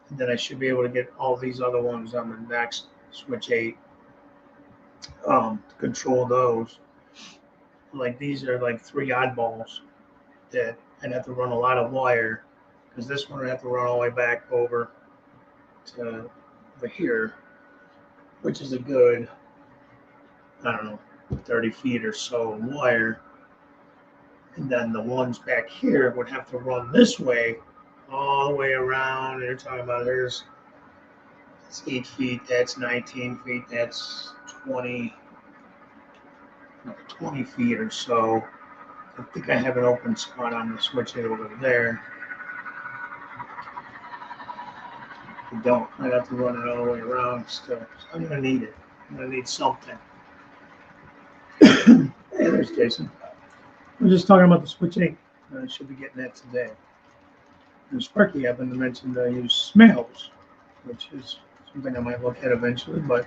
A: and then I should be able to get all these other ones on the next switch 8 to control those. Like these are like 3 oddballs that I'd have to run a lot of wire, because this one I'd have to run all the way back over to over here, which is a good, I don't know, 30 feet or so of wire. And then the ones back here would have to run this way, all the way around. And you're talking about that's 8 feet, that's 19 feet, that's 20 feet or so. I think I have an open spot on the switch it over there. I don't. I'd have to run it all the way around still. So I'm going to need it. I'm going to need something. Hey, there's Jason. We're just talking about the Switch 8. I should be getting that today. And Sparky happened to mention that I use smells, which is something I might look at eventually, but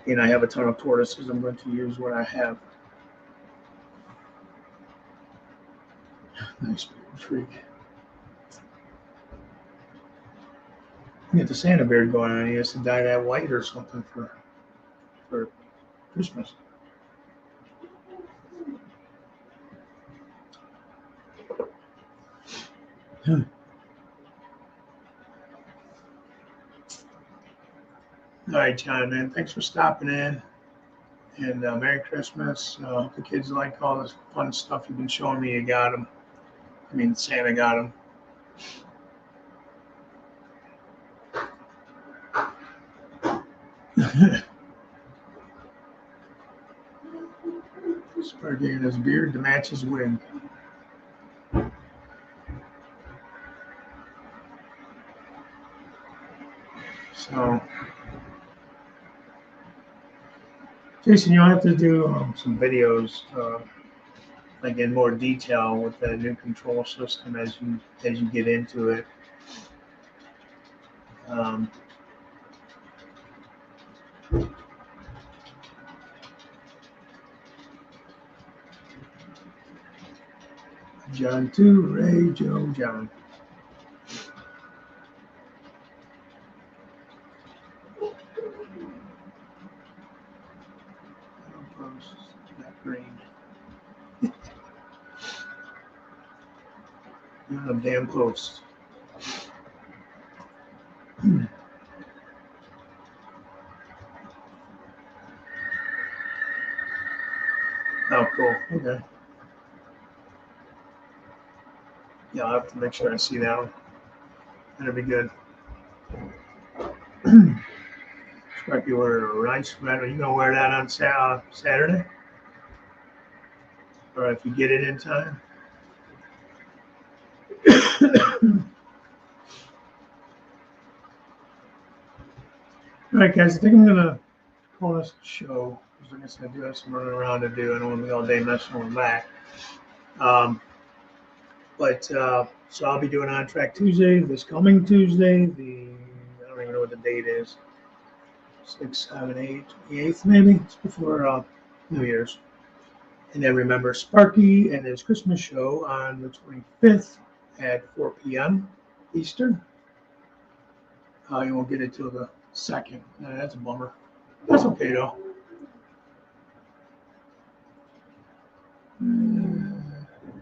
A: I have a ton of tortoises. I'm going to use what I have. Nice freak. You get the Santa beard going on. He has to dye that white or something for Christmas. All right, John, man. Thanks for stopping in. And Merry Christmas. Hope the kids like all this fun stuff you've been showing me. You got them. Santa got them. Sparky and his beard to match his wig. So, Jason, you'll have to do some videos, like in more detail with the new control system as you get into it. John 2, Ray, Joe, John. Not green. You're on a damn post. Oh, cool. Okay. Yeah, I'll have to make sure I see that one. That'll be good. Might be wearing a rhinestone sweater. You gonna wear that on Saturday? Or if you get it in time? All right, guys. I think I'm gonna call this a show, because I guess I do have some running around to do. I don't want to be all day messing with back. So I'll be doing On Track Tuesday this coming Tuesday. I don't even know what the date is. 6, 7, 8, 28th maybe. It's before New Year's. And then remember Sparky and his Christmas show on the 25th at 4 p.m. Eastern. You won't get it till the 2nd. That's a bummer. That's okay though.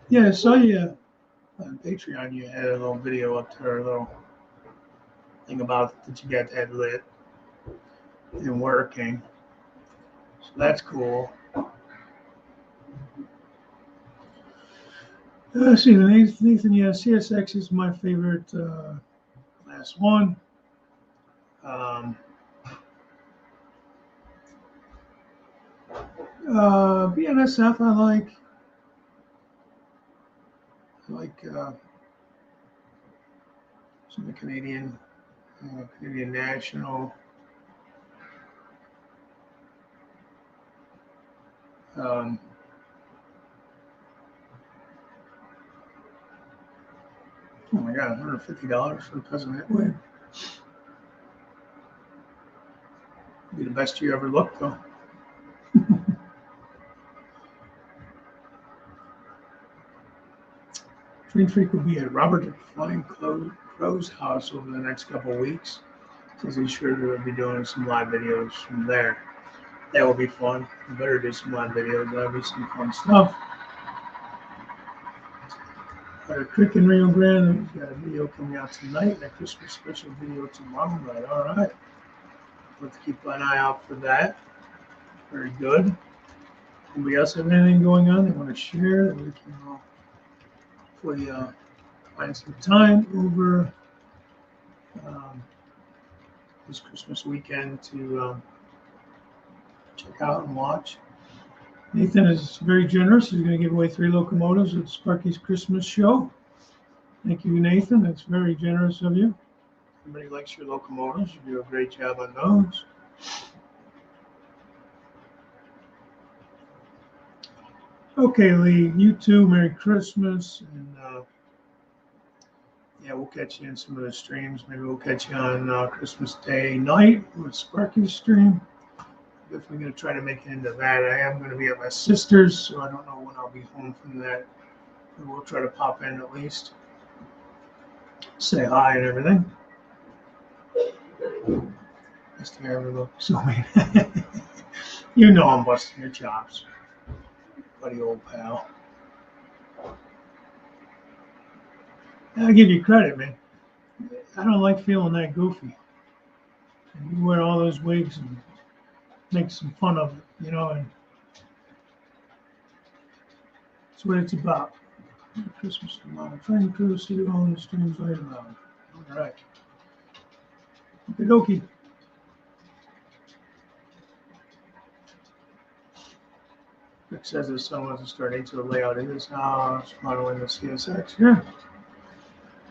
A: Yeah, I saw you on Patreon. You had a little video up there, a little thing about that you got that lit and working. So that's cool. Let's see, Nathan, yeah, CSX is my favorite last one. BNSF I like. Some of the Canadian National. Oh my God, $150 for the President win. Be the best you ever looked, though. Train Freak will be at Robert the Flying Crow's house over the next couple of weeks. So he's sure to be doing some live videos from there. That will be fun. We better do some live videos. That'll be some fun stuff. Our Crick in Rio Grande, we've got a video coming out tonight and a Christmas special video tomorrow night. All right. Let's keep an eye out for that. Very good. Anybody else have anything going on they want to share? We can hopefully find some time over this Christmas weekend to check out and watch. Nathan is very generous. He's going to give away 3 locomotives at Sparky's Christmas show. Thank you, Nathan. That's very generous of you. Everybody likes your locomotives. You do a great job on those. Okay, Lee, you too. Merry Christmas. And yeah, we'll catch you in some of the streams. Maybe we'll catch you on Christmas Day night with Sparky's stream. Definitely going to try to make it into that. I am going to be at my sister's, so I don't know when I'll be home from that. But we'll try to pop in at least. Say hi and everything. Best thing I ever looked. So mean. You know I'm busting your chops, buddy, old pal. I give you credit, man. I don't like feeling that goofy. And you wear all those wigs and make some fun of it, you know, and that's what it's about. Christmas tomorrow. Train crew, see you all in the streams later on. All right. Okie dokie. Rick says his son wants to start into the layout in his house, modeling the CSX. Yeah.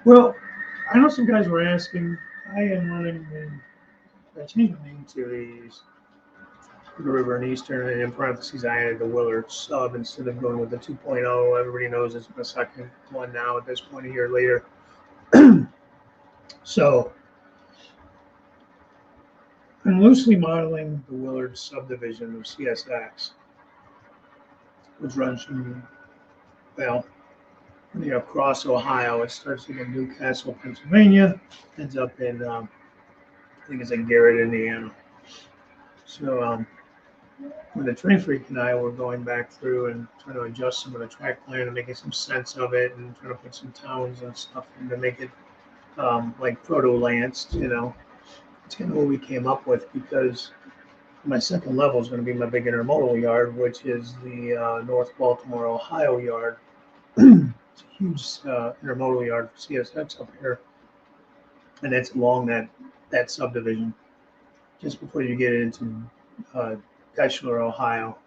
A: Well, I know some guys were asking. I am running I changed my name to these River and Eastern, and in parentheses I added the Willard sub instead of going with the 2.0. Everybody knows it's my second one now at this point a year later. So I'm loosely modeling the Willard subdivision of CSX, which runs from, well, across Ohio. It starts in Newcastle, Pennsylvania, ends up in, I think it's in Garrett, Indiana. So when the Train Freak and I were going back through and trying to adjust some of the track plan and making some sense of it and trying to put some towns and stuff in to make it like proto-lanced, you know, it's kind of what we came up with, because my second level is going to be my big intermodal yard, which is the North Baltimore, Ohio yard. It's a huge intermodal yard for CSX up here, and it's along that subdivision just before you get into Deschler, Ohio.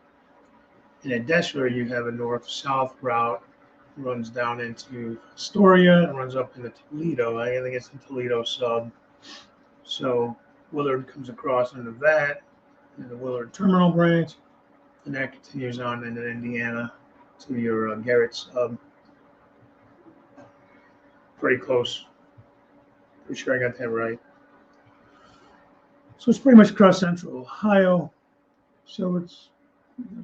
A: And at Deschler, you have a north-south route, runs down into Astoria and runs up into Toledo. I think it's the Toledo sub. So Willard comes across into that, and the Willard Terminal branch, and that continues on into Indiana to your Garrett sub. Pretty close. Pretty sure I got that right. So it's pretty much across central Ohio. So it's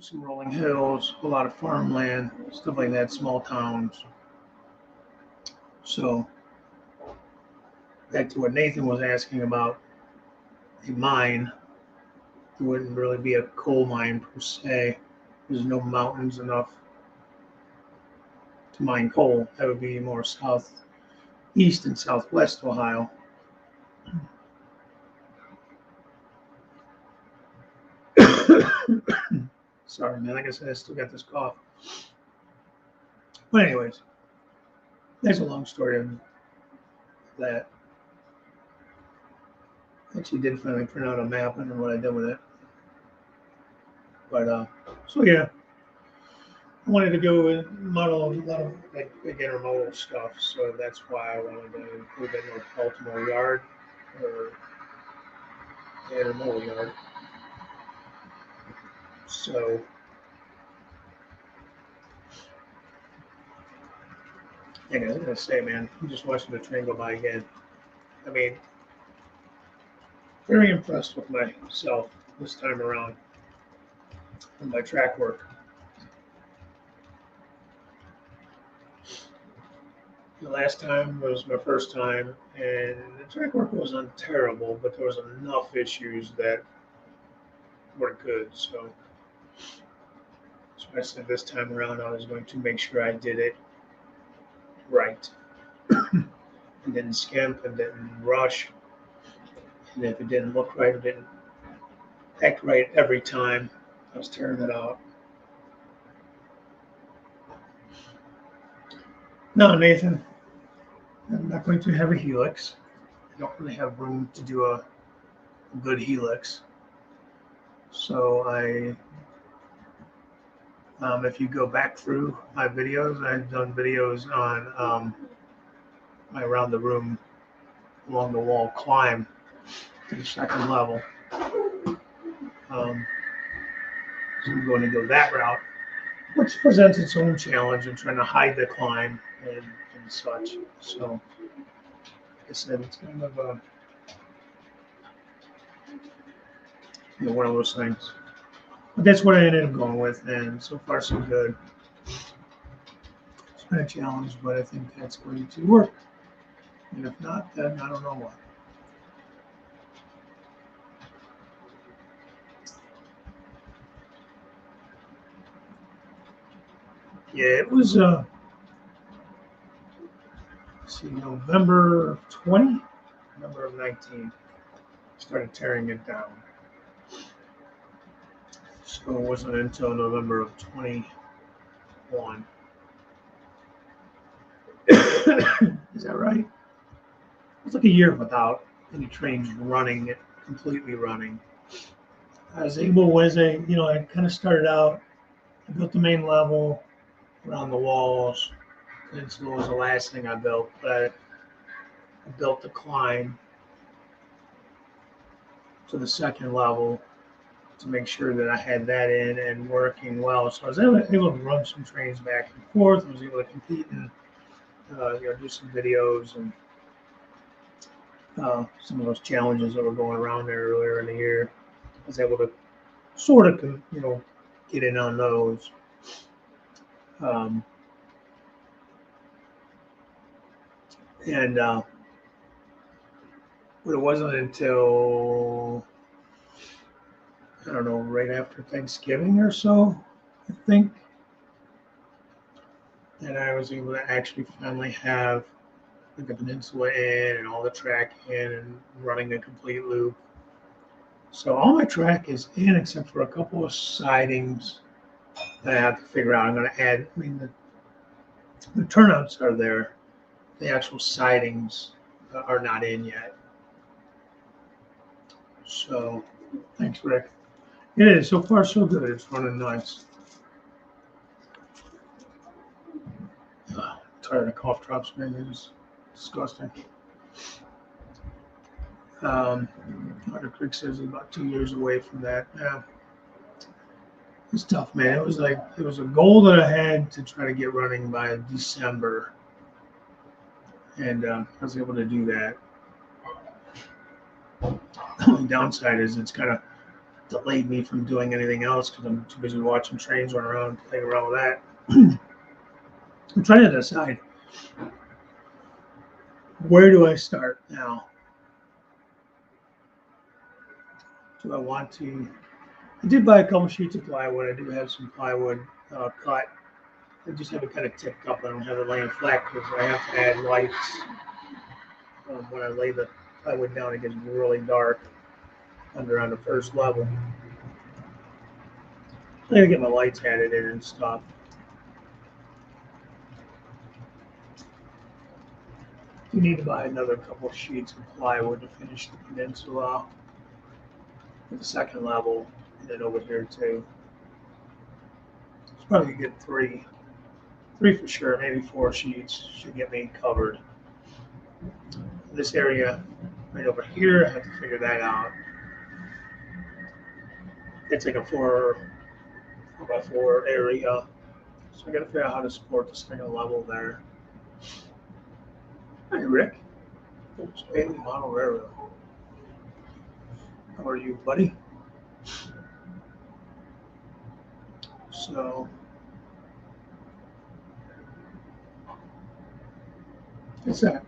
A: some rolling hills, a lot of farmland, stuff like that, small towns. So back to what Nathan was asking about a mine, it wouldn't really be a coal mine per se. There's no mountains enough to mine coal. That would be more southeast and southwest Ohio. Sorry, man. Like I said, I still got this cough. But anyways, there's a long story of that. Actually, did finally print out a map. I don't know what I did with it. But so yeah, I wanted to go and model a lot of like big intermodal stuff. So that's why I wanted to include that North Baltimore yard or the intermodal yard. So yeah, I was gonna say, man, I'm just watching the train go by again. I mean, very impressed with myself this time around and my track work. The last time was my first time, and the track work wasn't terrible, but there was enough issues that were good. So I said this time around I was going to make sure I did it right and didn't skimp and didn't rush. And if it didn't look right or didn't act right every time, I was tearing it out. No, Nathan, I'm not going to have a helix. I don't really have room to do a good helix. So if you go back through my videos, I've done videos on my around the room, along the wall climb to the second level. So I'm going to go that route, which presents its own challenge in trying to hide the climb and such. So, like I said, it's kind of one of those things. But that's what I ended up going with, and so far so good. It's been a challenge, but I think that's going to work. And if not, then I don't know what. Yeah, it was see, November of 20, November of 19. Started tearing it down. So it wasn't until November of 21. Is that right? It was like a year without any trains running, completely running. I was able, I kind of started out, I built the main level around the walls. Peninsula was the last thing I built, but I built the climb to the second level to make sure that I had that in and working well. So I was able to run some trains back and forth. I was able to compete and do some videos and some of those challenges that were going around there earlier in the year. I was able to sort of, get in on those. Um, and but it wasn't until, I don't know, right after Thanksgiving or so, I think, that I was able to actually finally have the peninsula in and all the track in and running a complete loop. So all my track is in except for a couple of sidings that I have to figure out. I'm going to add, the turnouts are there. The actual sidings are not in yet. So thanks, Rick. It is. So far, so good. It's running nice. Tired of cough drops, man. It's disgusting. Otter Creek says he's about 2 years away from that. Yeah. It's tough, man. It was a goal that I had to try to get running by December. And I was able to do that. The only downside is it's kind of delayed me from doing anything else because I'm too busy watching trains run around, playing around with that. I'm trying to decide, where do I start now? Do I want to? I did buy a couple sheets of plywood. I do have some plywood cut. I just have it kind of tipped up. I don't have it laying flat because I have to add lights. When I lay the plywood down, it gets really dark under on the first level. I gotta get my lights added in and stuff. You need to buy another couple sheets of plywood to finish the peninsula at the second level, and then over here too. It's probably a good three for sure, maybe 4 sheets should get me covered. This area right over here, I have to figure that out. It's like a 4x4 area, so I got to figure out how to support the second level there. Hi, Rick. Oops, Bailey Model Railroad. How are you, buddy? So, what's that?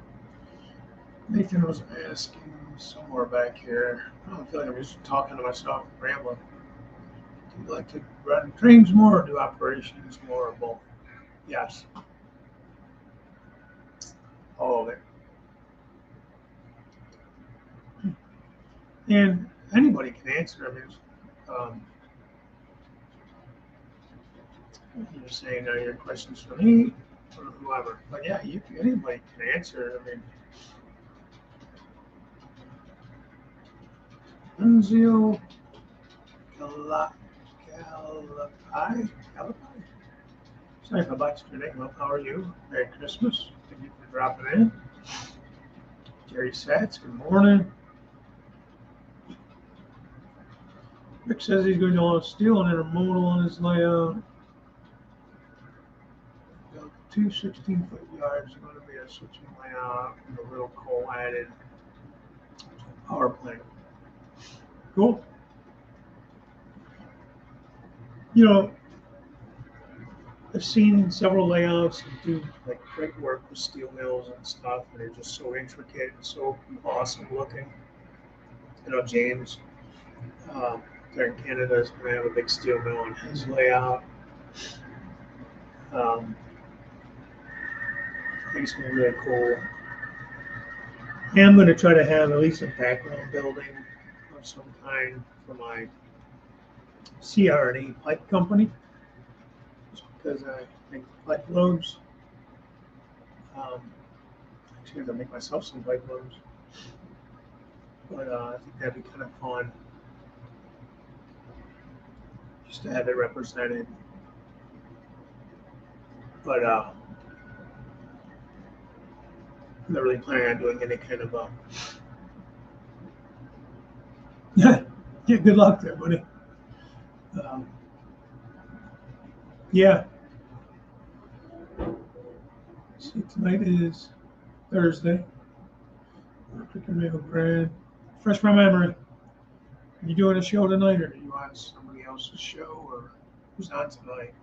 A: Nathan was asking somewhere back here. I don't feel like I'm just talking to myself, rambling. Do you like to run trains more or do operations more or both? Yes. All of it. And anybody can answer. I mean, um, you're saying are your questions for me or whoever. But yeah, anybody can answer. I mean, Unzio Galapai. Sorry if I botched your name up. How are you? Merry Christmas. Thank you for dropping in. Jerry Satz, good morning. Rick says he's going to want steel and intermodal on his layout. The two 16-foot yards are going to be a switching layout with a little coal added to a power plant. Cool. You know, I've seen several layouts that do like great work with steel mills and stuff, and they're just so intricate and so awesome looking. You know, James there in Canada is going to have a big steel mill on his layout. Um, I think it's going to be really cool. And I'm going to try to have at least a background building of some kind for my CR&E pipe company, just because I make pipe loads. Actually, I'm going to make myself some pipe loads. But I think that'd be kind of fun just to have it represented. But I'm not really planning on doing any kind of yeah, good luck there, buddy. Yeah. See, tonight is Thursday. Freaking Maple Grand. Fresh my memory. Are you doing a show tonight, or do you want somebody else's show, or who's on tonight?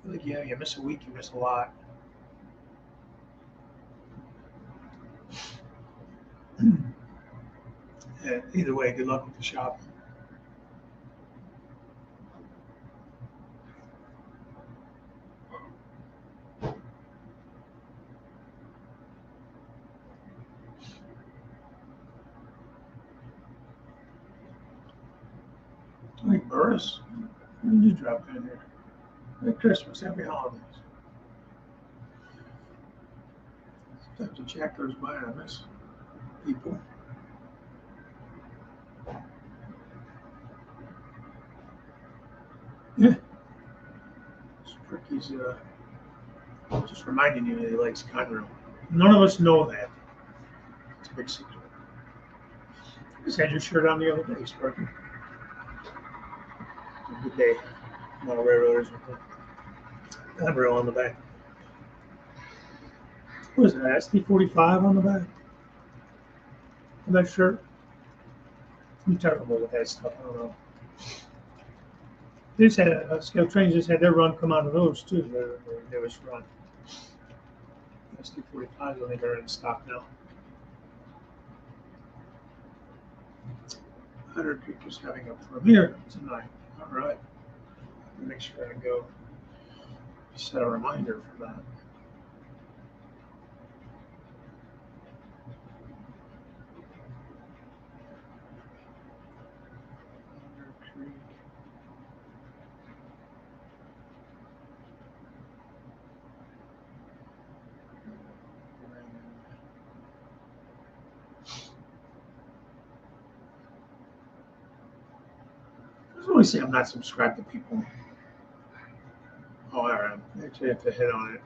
A: I feel like, yeah, you miss a week, you miss a lot. Yeah, either way, good luck with the shopping. Hey, Burris, when did you drop in here? Merry Christmas, happy holidays. Sometimes the chat goes by and I miss people. Yeah. Ricky's just reminding you that he likes Conroe. None of us know that. It's a big secret. You just had your shirt on the other day, Sparky. Good day. A lot of railroaders with the Conroe on the back. What is that, SD45 on the back of that shirt? I'm terrible with that stuff. I don't know. They just had Scale Trains just had their run come out of those too. Their newest run. SD45s, I think, are in stock now. Otter Creek is having a premiere tonight. All right. Make sure I go set a reminder for that. Otter Creek. I always say I'm not subscribed to people. Oh, all right. Actually, have to hit on it.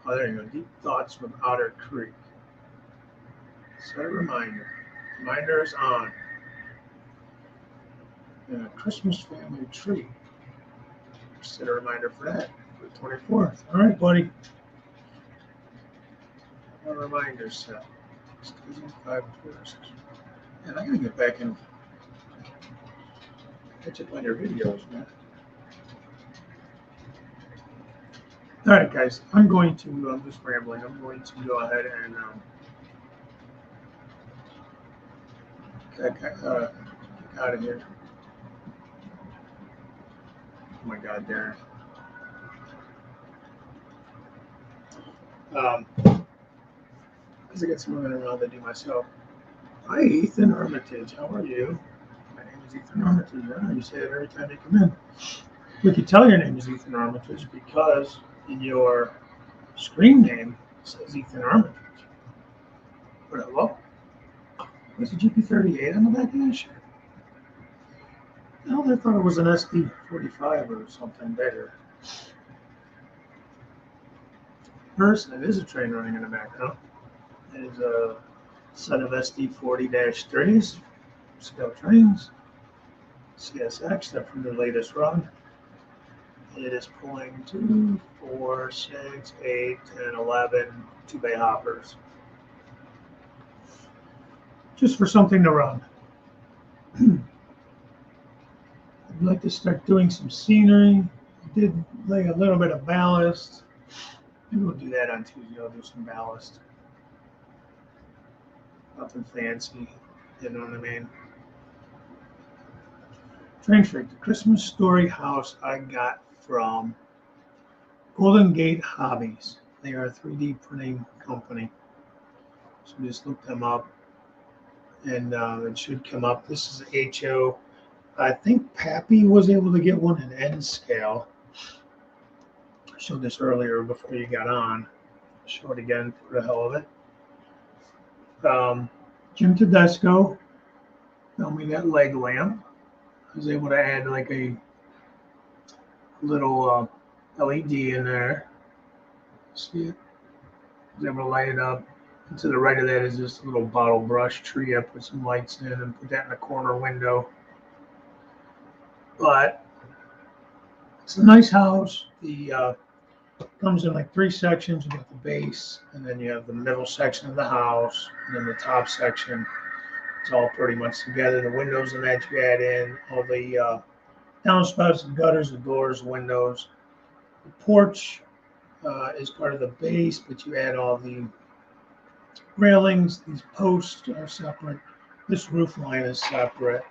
A: Oh, there you go. Deep Thoughts with Otter Creek. Set a reminder. Reminder is on. And a Christmas family tree. Set a reminder for that for the 24th. All right, buddy. A reminder set. 5 tourists. And I gotta get back and catch up on your videos, man. All right, guys. I'm just rambling. I'm going to go ahead and get out of here. Oh my God, Darren. Because I got some running around to do myself. Hi, Ethan Armitage. How are you? My name is Ethan Armitage. Yeah, you say it every time you come in. We can tell your name is Ethan Armitage because in your screen name it says Ethan Armitage. But hello? There's a GP38 on the back of that shirt. No, I thought it was an SD45 or something bigger. First, it is a train running in the background. It is a set of SD40-3s, Scale Trains, CSX, they're from their latest run. It is pulling 2, 4, 6, 8, 10, 11 two-bay hoppers. Just for something to run. I'd like to start doing some scenery. I did lay a little bit of ballast. Maybe we'll do that on Tuesday. I'll do some ballast. Nothing fancy, you know what I mean? Train Freak, the Christmas Story house I got from Golden Gate Hobbies. They are a 3D printing company. So just look them up and it should come up. This is HO. I think Pappy was able to get one in N scale. I showed this earlier before you got on. I'll show it again for the hell of it. Jim Tedesco found me that leg lamp. I was able to add like a little LED in there. See it? I was able to light it up. And to the right of that is this little bottle brush tree. I put some lights in and put that in the corner window. But it's a nice house. The comes in like 3 sections. You got the base, and then you have the middle section of the house, and then the top section. It's all pretty much together. The windows and that you add in, all the downspouts, the gutters, the doors, windows. The porch is part of the base, but you add all the railings. These posts are separate. This roof line is separate.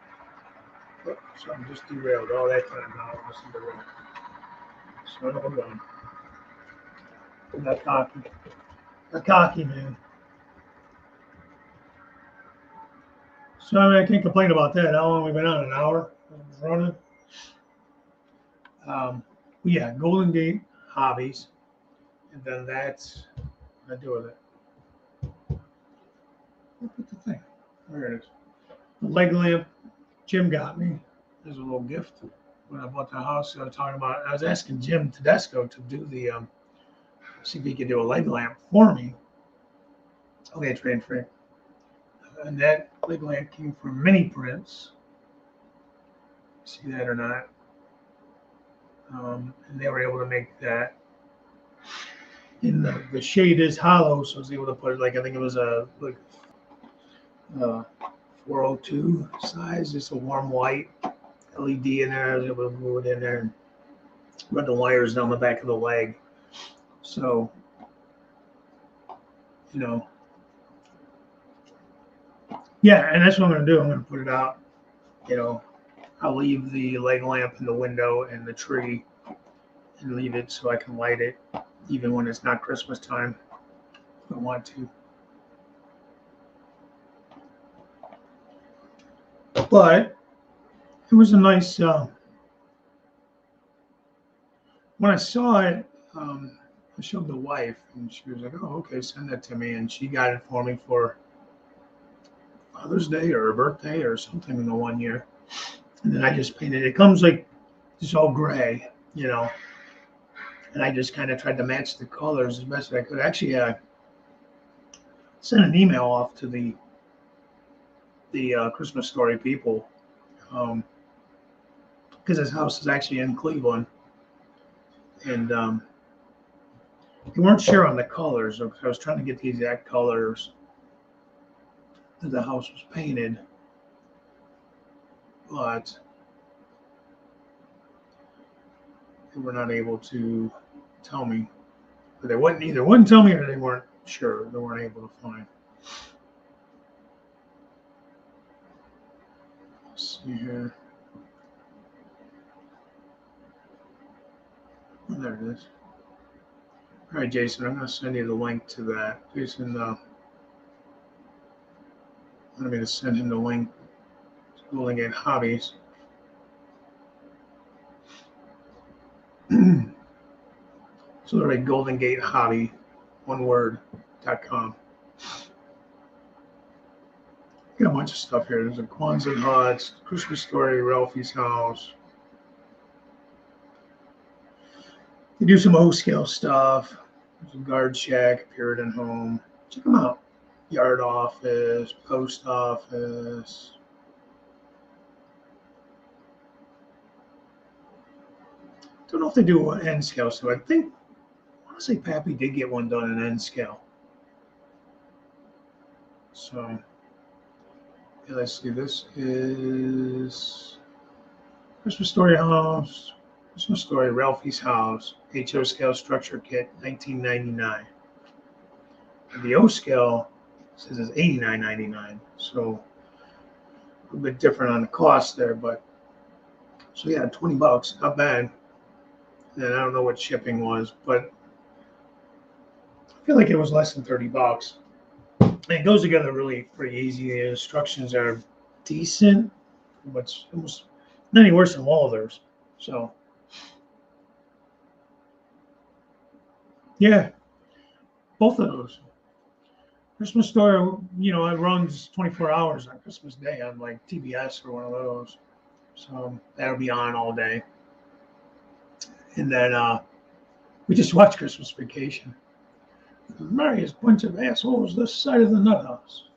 A: Oh, so I'm just derailed all that time now. Listen to that. So hold on. Got cocky. Got cocky, man. So I mean, I can't complain about that. How long have we been on? An hour running? Yeah, Golden Gate Hobbies. And then that's what I do with it. Look at the thing. There it is. The leg lamp Jim got me as a little gift when I bought the house. I was talking about, I was asking Jim Tedesco to do the, see if he could do a leg lamp for me. Okay, Train Freak. And that leg lamp came from Mini Prints. See that or not? And they were able to make that. And the shade is hollow, so I was able to put like I think it was a like 402 size, just a warm white LED in there. I was able to move it in there and run the wires down the back of the leg. So, you know, yeah, and that's what I'm going to do. I'm going to put it out. You know, I'll leave the leg lamp in the window and the tree and leave it so I can light it even when it's not Christmas time if I want to. But it was a nice, when I saw it, I showed the wife and she was like, oh, okay, send that to me. And she got it for me for Father's Day or her birthday or something in the one year. And then I just painted it. It comes like just all gray, you know. And I just kind of tried to match the colors as best as I could. Actually, sent an email off to the Christmas Story people because his house is actually in Cleveland, and they weren't sure on the colors. So I was trying to get the exact colors that the house was painted, but they were not able to tell me. But they wouldn't tell me, or they weren't sure. They weren't able to find. Let's see here. Oh, there it is. All right, Jason, I'm going to send you the link to that. Jason wanted me to send him the link to Golden Gate Hobbies. So they're like Golden Gate Hobby, one word.com. Got a bunch of stuff here. There's a Kwanzaa hut, Christmas Story, Ralphie's house. They do some O-scale stuff. There's a guard shack, Puritan home. Check them out. Yard office, post office. Don't know if they do an N scale, so I think I want to say Pappy did get one done in N scale. So yeah, let's see. This is Christmas Story house. Christmas Story Ralphie's house. HO scale structure kit, 1999. And the O scale says it's 89.99. So a little bit different on the cost there, but so yeah, $20, not bad. And I don't know what shipping was, but I feel like it was less than $30. And it goes together really pretty easy. The instructions are decent, but almost not any worse than Walther's. So yeah, both of those. Christmas Story, you know, it runs 24 hours on Christmas Day on like TBS or one of those. So that'll be on all day. And then we just watched Christmas Vacation. Merriest bunch of assholes this side of the nut house.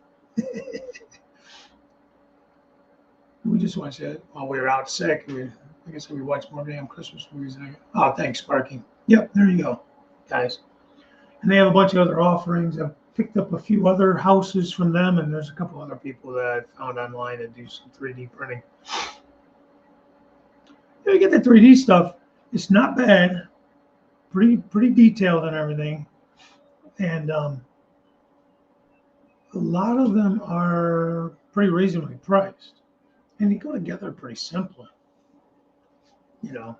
A: We just watched it while we were out sick. Like I said, we watched more damn Christmas movies. Oh, thanks, Sparky. Yep, there you go, guys. And they have a bunch of other offerings. I've picked up a few other houses from them, and there's a couple other people that I found online that do some 3D printing. Yeah, you get the 3D stuff. It's not bad. Pretty detailed and everything. And a lot of them are pretty reasonably priced. And they go together pretty simply. You know,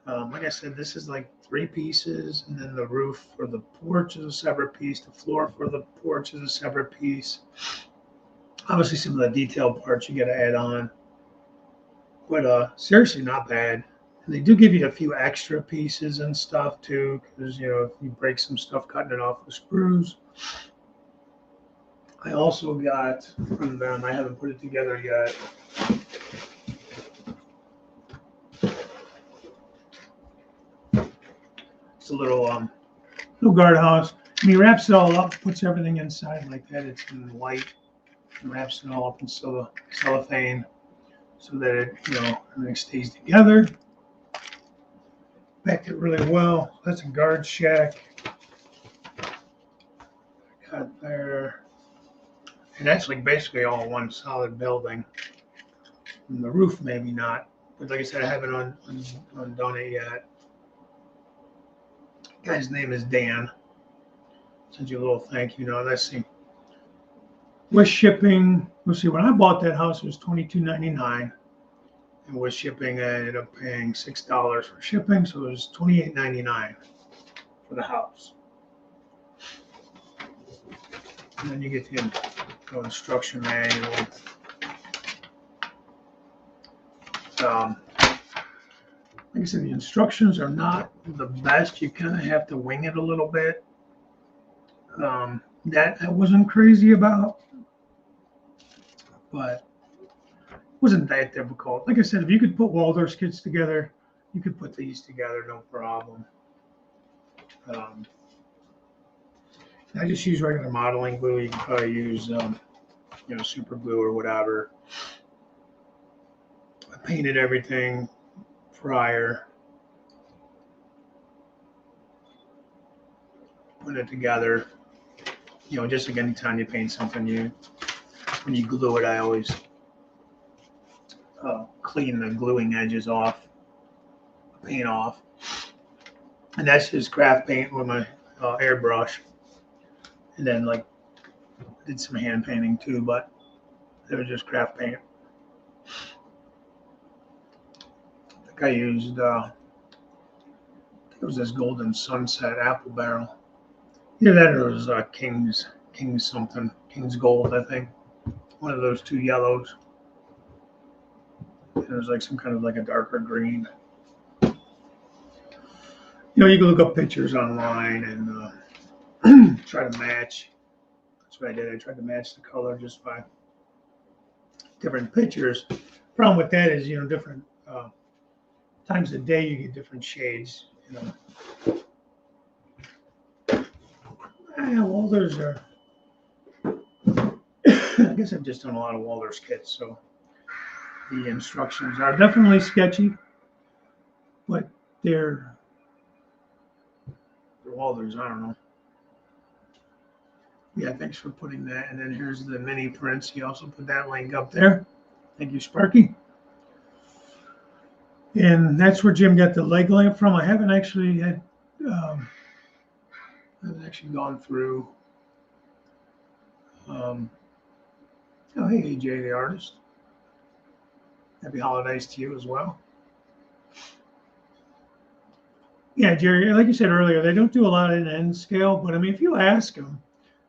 A: like I said, this is like 3 pieces, and then the roof for the porch is a separate piece. The floor for the porch is a separate piece. Obviously, some of the detailed parts you got to add on, but seriously, not bad. And they do give you a few extra pieces and stuff too, because you know if you break some stuff cutting it off with screws. I also got from them. I haven't put it together yet. It's a little guardhouse. And he wraps it all up, puts everything inside like that. It's in white. He wraps it all up in cellophane so that it, you know, everything stays together. Backed it really well. That's a guard shack. Cut there. And that's like basically all one solid building. And the roof maybe not, but like I said, I haven't undone it yet. Guy's name is Dan. Send you a little thank you note. Let's see. With shipping, let's see. When I bought that house, it was $22.99, and with shipping, I ended up paying $6 for shipping, so it was $28.99 for the house. And then you get the instruction manual. Like I said, the instructions are not the best. You kind of have to wing it a little bit. That I wasn't crazy about, but it wasn't that difficult. Like I said, if you could put Waldorf's kits together, you could put these together, no problem. I just use regular modeling glue. You can probably use, super glue or whatever. I painted everything prior, put it together. Just like anytime you paint something, when you glue it, I always clean the gluing edges off, paint off. And that's just craft paint with my airbrush. And then did some hand painting too, but it was just craft paint. I think I used, it was this Golden Sunset apple barrel. Either that or it was King's Gold, I think. One of those two yellows. And it was like some kind of like a darker green. You can look up pictures online and try to match. That's what I did. I tried to match the color just by different pictures. Problem with that is, different times of day you get different shades. Walders are. I guess I've just done a lot of Waldorf's kits, so the instructions are definitely sketchy, but they're Waldorf's. I don't know. Yeah, thanks for putting that. And then here's the mini prints. He also put that link up there. Thank you, Sparky. And that's where Jim got the leg lamp from. I haven't actually gone through. Oh, hey, AJ, the artist. Happy holidays to you as well. Yeah, Jerry, like you said earlier, they don't do a lot in end scale, but I mean, if you ask them,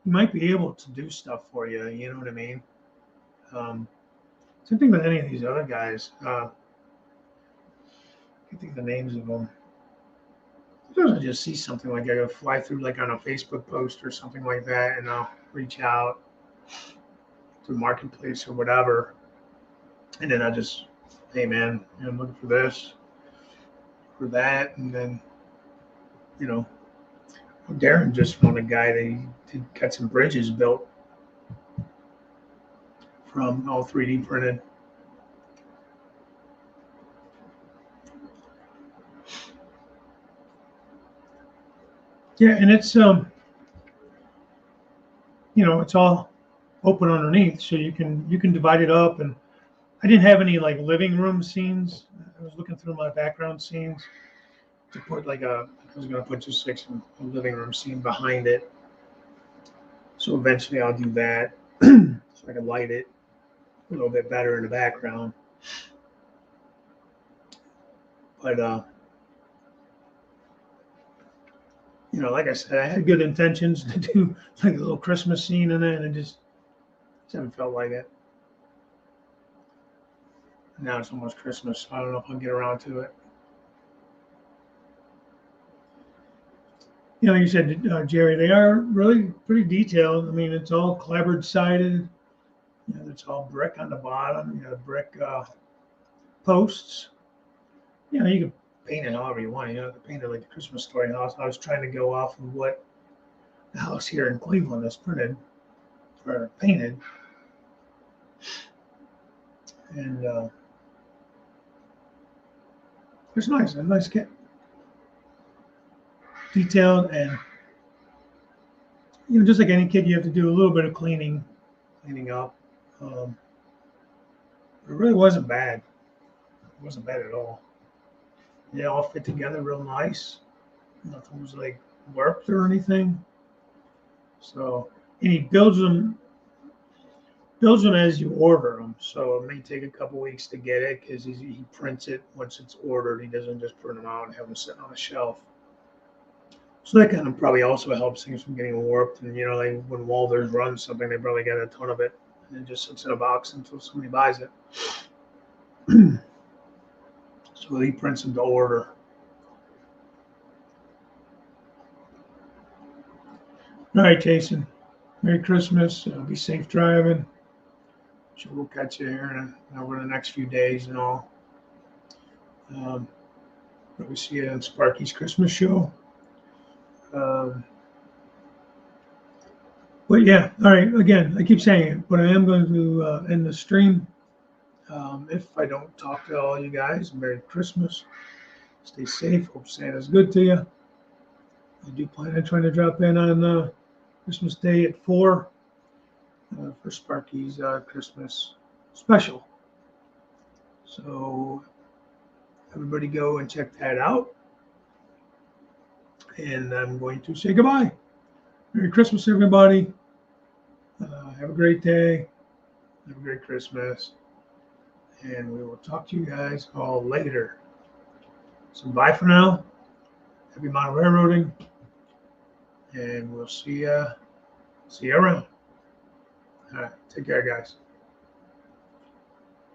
A: you might be able to do stuff for you. You know what I mean? Same thing with any of these other guys. I can't think of the names of them. Sometimes I just see something like I go fly through like on a Facebook post or something like that, and I'll reach out to Marketplace or whatever, and then I just, hey man, I'm looking for this, for that, and then Darren just found a guy that he got some bridges built from all 3D printed. Yeah, and it's it's all open underneath, so you can divide it up. And I didn't have any like living room scenes. I was looking through my background scenes to put I was going to put just like some living room scene behind it. So eventually I'll do that so I can light it a little bit better in the background. But like I said, I had good intentions to do like a little Christmas scene in it, and I just haven't felt like it. Now it's almost Christmas, so I don't know if I'll get around to it. Like you said, Jerry, they are really pretty detailed. I mean, it's all clapboard sided. It's all brick on the bottom. Brick posts. You can paint it however you want. You don't have to paint it like the Christmas Story house. I was trying to go off of what the house here in Cleveland is printed or painted. And it's nice. A nice kit. detailed, and just like any kid, you have to do a little bit of cleaning up. It really wasn't bad. It wasn't bad at all. They all fit together real nice. Nothing was like warped or anything. So, and he builds them as you order them. So it may take a couple weeks to get it because he prints it once it's ordered. He doesn't just print them out and have them sitting on a shelf. So that kind of probably also helps things from getting warped. And like when Walters runs something, they probably get a ton of it, and it just sits in a box until somebody buys it. So he prints them to order. All right, Jason. Merry Christmas. Be safe driving. Sure, we'll catch you here over the next few days and all. Probably see you on Sparky's Christmas show. But yeah, all right. Again, I keep saying it, but I am going to end the stream. If I don't talk to all you guys, Merry Christmas. Stay safe. Hope Santa's good to you. I do plan on trying to drop in on Christmas Day at 4 for Sparky's Christmas special. So everybody go and check that out. And I'm going to say goodbye. Merry Christmas, everybody. Have a great day. Have a great Christmas. And we will talk to you guys all later. So bye for now. Happy model railroading. And we'll see you around. All right. Take care, guys.